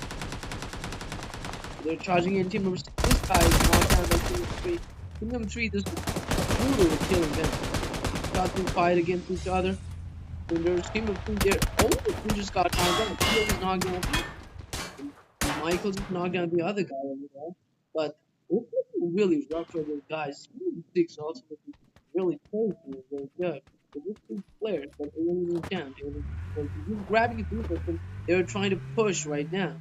Speaker 1: They're charging in team number 6. This guy is knocked down by team number 3. Team number 3 is brutally killing them. Got to fight against each other. And there's team number 3 there. Oh, who just got knocked down? He was knocked down. Michael just knocked down the other guy over there. But it's looking really rough for those guys. Team number 6 also looking really crazy and very good. They're just players, but they really need down. They're grabbing a group of them. They're trying to push right now.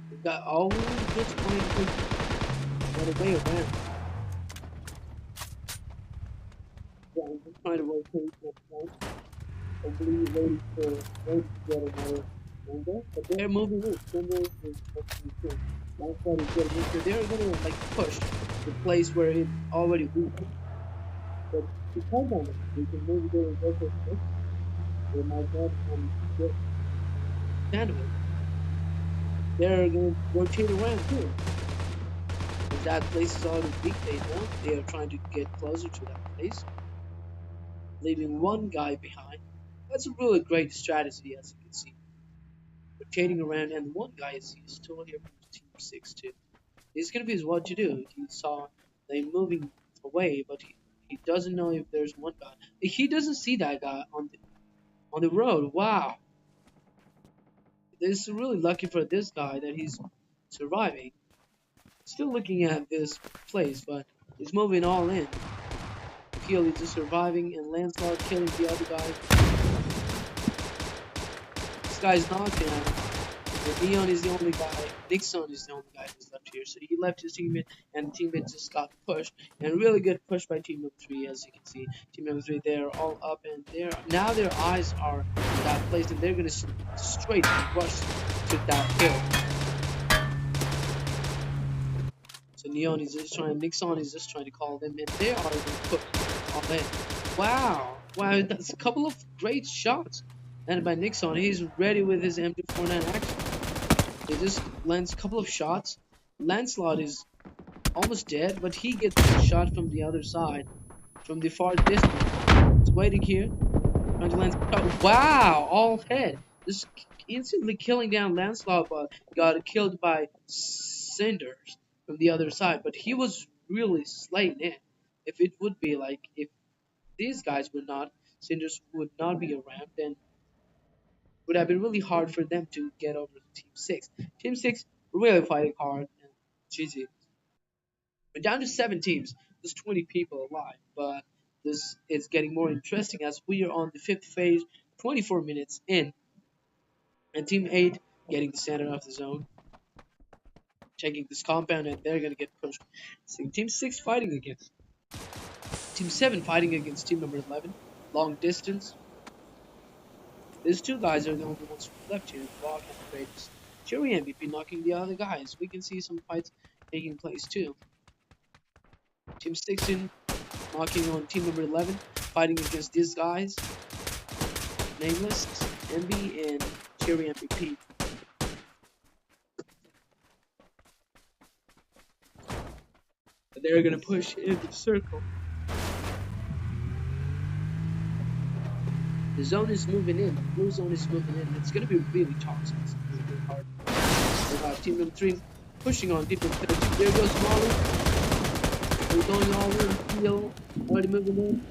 Speaker 1: They've got all just trying to push the way around. Yeah, I'm just trying to rotate that point. Hopefully, ready to get another angle. But they're moving in. They're gonna like push the place where it's already weak. But because of it, we can maybe go and go for it. They might not get stand of it. They're going to rotate around too. If that place is already weak, they are trying to get closer to that place, leaving one guy behind. That's a really great strategy, as you can see. Rotating around, and one guy is still here from team 6 too. It's going to be what to do. He saw them moving away, but he doesn't know if there's one guy. He doesn't see that guy on the road. Wow. This is really lucky for this guy that he's surviving. Still looking at this place, but he's moving all in. Keel is just surviving, and Lancelot killing the other guy. This guy's knocking at him. Leon is the only guy. Nixon is the only guy who's left here. So he left his teammate, and the teammate just got pushed. And really good push by team number 3, as you can see. Team number 3, they're all up, and now their eyes are in that place, and they're gonna straight rush to that hill. So Nixon is just trying to call them, and they are gonna put all in. Wow, that's a couple of great shots. And by Nixon, he's ready with his M249 action. He just lands a couple of shots. Lancelot is almost dead, but he gets a shot from the other side, from the far distance. He's waiting here, trying to land. Wow, all head. Just instantly killing down Lancelot, but got killed by Cinders from the other side. But he was really slain in. If it would be like, if these guys were not, Cinders would not be around, then would have been really hard for them to get over to Team 6. Team 6 really fighting hard, and GG. We're down to 7 teams. There's 20 people alive, but this is getting more interesting as we are on the 5th phase, 24 minutes in. And Team 8 getting the center of the zone, taking this compound, and they're going to get pushed. So Team 6 fighting against Team 7 fighting against Team number 11. Long distance. These 2 guys are the only ones left here. Rock and Kratos. Cherry MVP knocking the other guys. We can see some fights taking place too. Team 16 knocking on Team number 11. Fighting against these guys. Nameless, MB, and Cherry MVP. They're going to push into the circle. The zone is moving in. The blue zone is moving in. It's going to be really toxic. It's going to be hard. We have team number 3 pushing on team number 13. There goes Molly. We're going all in. Heel already moving in.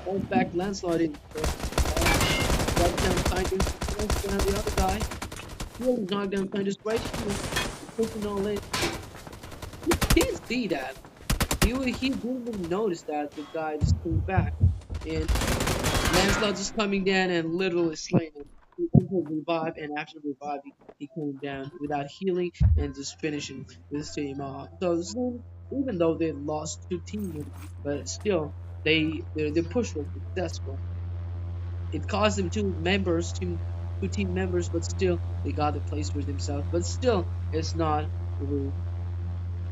Speaker 1: All back Lancelot in. Right down Scientist. Down the other guy. Heel is knocked down Scientist right here. Pushing all in. You can't see that. He didn't even notice that the guy just came back. And Lancelot just coming down and literally slaying him. He will revive, and after reviving, he came down without healing and just finishing this team off. So even though they lost 2 teammates, but still their push was successful. It cost them 2 team members, but still they got the place for themselves. But still, it's not really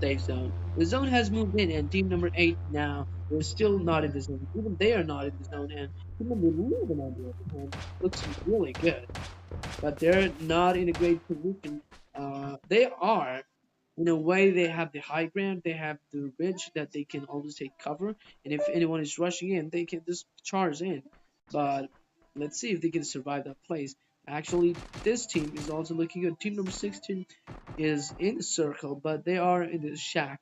Speaker 1: safe zone. The zone has moved in, and team number 8 now, they're still not in the zone. Even they are not in the zone, and team number 11 on the other hand looks really good, but they're not in a great position. They are In a way, they have the high ground, they have the ridge that they can always take cover, and if anyone is rushing in, they can just charge in. But let's see if they can survive that place. Actually, this team is also looking good. Team number 16 is in the circle, but they are in the shack.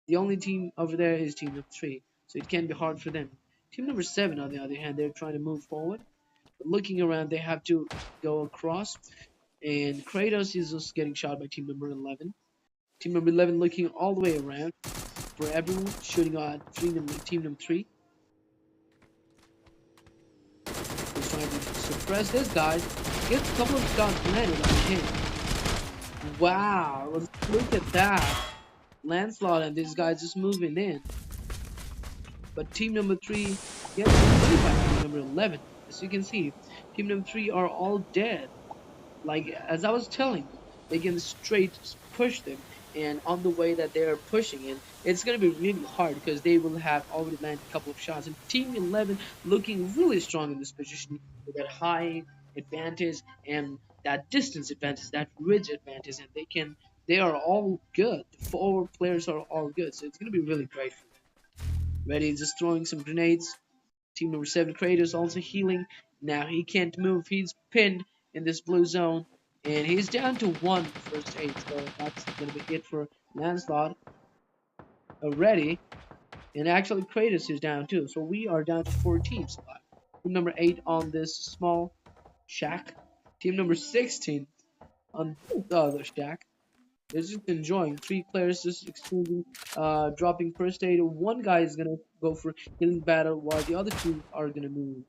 Speaker 1: The only team over there is team number 3, so it can be hard for them. Team number 7, on the other hand, they're trying to move forward. But looking around, they have to go across, and Kratos is just getting shot by team number 11. Team number 11 looking all the way around for everyone, shooting at team number 3. He's trying to suppress this guy. Gets a couple of shots landed on him. Wow, look at that. Lancelot and this guy just moving in. But team number 3 gets played by team number 11. As you can see, team number 3 are all dead. Like, as I was telling you, they can straight push them. And on the way that they're pushing in, it's going to be really hard because they will have already landed a couple of shots. And Team 11 looking really strong in this position with that high advantage and that distance advantage, that ridge advantage. And they are all good. The 4 players are all good. So it's going to be really great for them. Ready, just throwing some grenades. Team number 7, Kratos, also healing. Now he can't move. He's pinned in this blue zone. And he's down to 1 first aid, so that's going to be it for Lancelot already. And actually, Kratos is down too, so we are down to 4 teams. Team number 8 on this small shack. Team number 16 on the other shack. They're just enjoying. 3 players just exchanging, dropping first aid. 1 guy is going to go for healing battle, while the other 2 are going to move.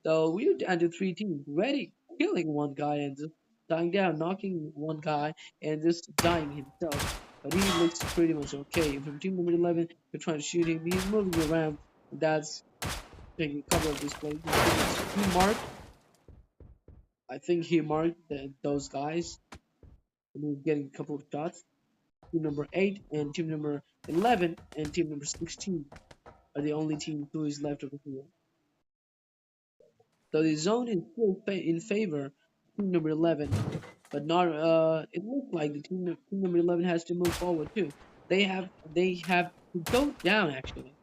Speaker 1: So we're down to 3 teams. Ready, killing 1 guy and just dying down, knocking 1 guy and just dying himself. But he looks pretty much okay. From team number 11, they're trying to shoot him. He's moving around. That's taking a couple of these plays. He marked. I think he marked those guys. And he's getting a couple of shots. Team number 8 and team number 11 and team number 16 are the only team who is left over here. So the zone is still in favor of team number 11, but not. It looks like the team number 11 has to move forward too. They have to go down actually.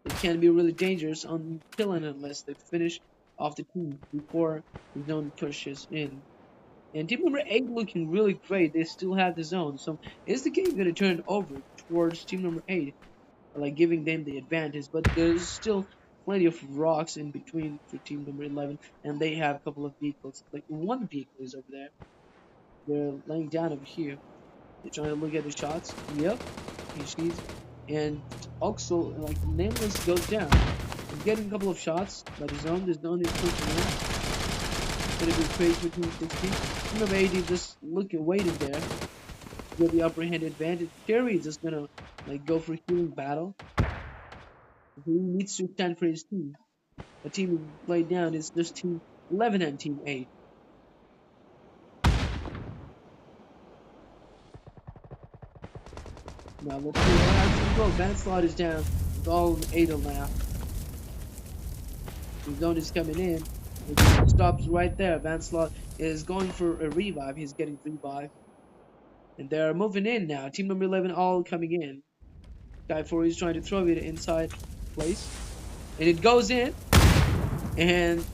Speaker 1: It can be really dangerous until and unless they finish off the team before the zone pushes in. And team number 8 looking really great. They still have the zone. So is the game going to turn over towards team number 8, like giving them the advantage? But there's still plenty of rocks in between for team number 11, and they have a couple of vehicles. Like 1 vehicle is over there. They're laying down over here. They're trying to look at the shots. Yep, he sees. And also, like, Nameless goes down. He's getting a couple of shots by the zone. The zone is pushing in. It's gonna be crazy for team 16. Team number 8 is just waiting there. Get the upper hand advantage. Cherry is just gonna like go for healing battle. He needs to stand for his team. The team laid down is just team 11 and team 8. Now let's see what happens. Go. Lancelot is down with all 8 of them now. The zone is coming in. It stops right there. Lancelot is going for a revive. He's getting revive. And they're moving in now. Team number 11 all coming in. Guy 4 is trying to throw it inside place. And it goes in. And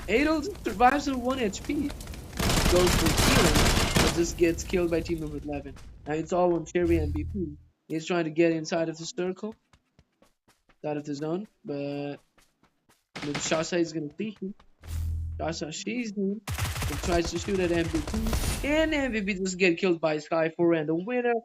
Speaker 1: Adel survives on 1 HP. Goes for healing. But just gets killed by team number 11. Now it's all on Cherry and BP. He's trying to get inside of the circle. Out of the zone. But Shasa is going to beat him. Shasa sees him. And tries to shoot at MVP. And MVP just get killed by Sky 4. And the winner of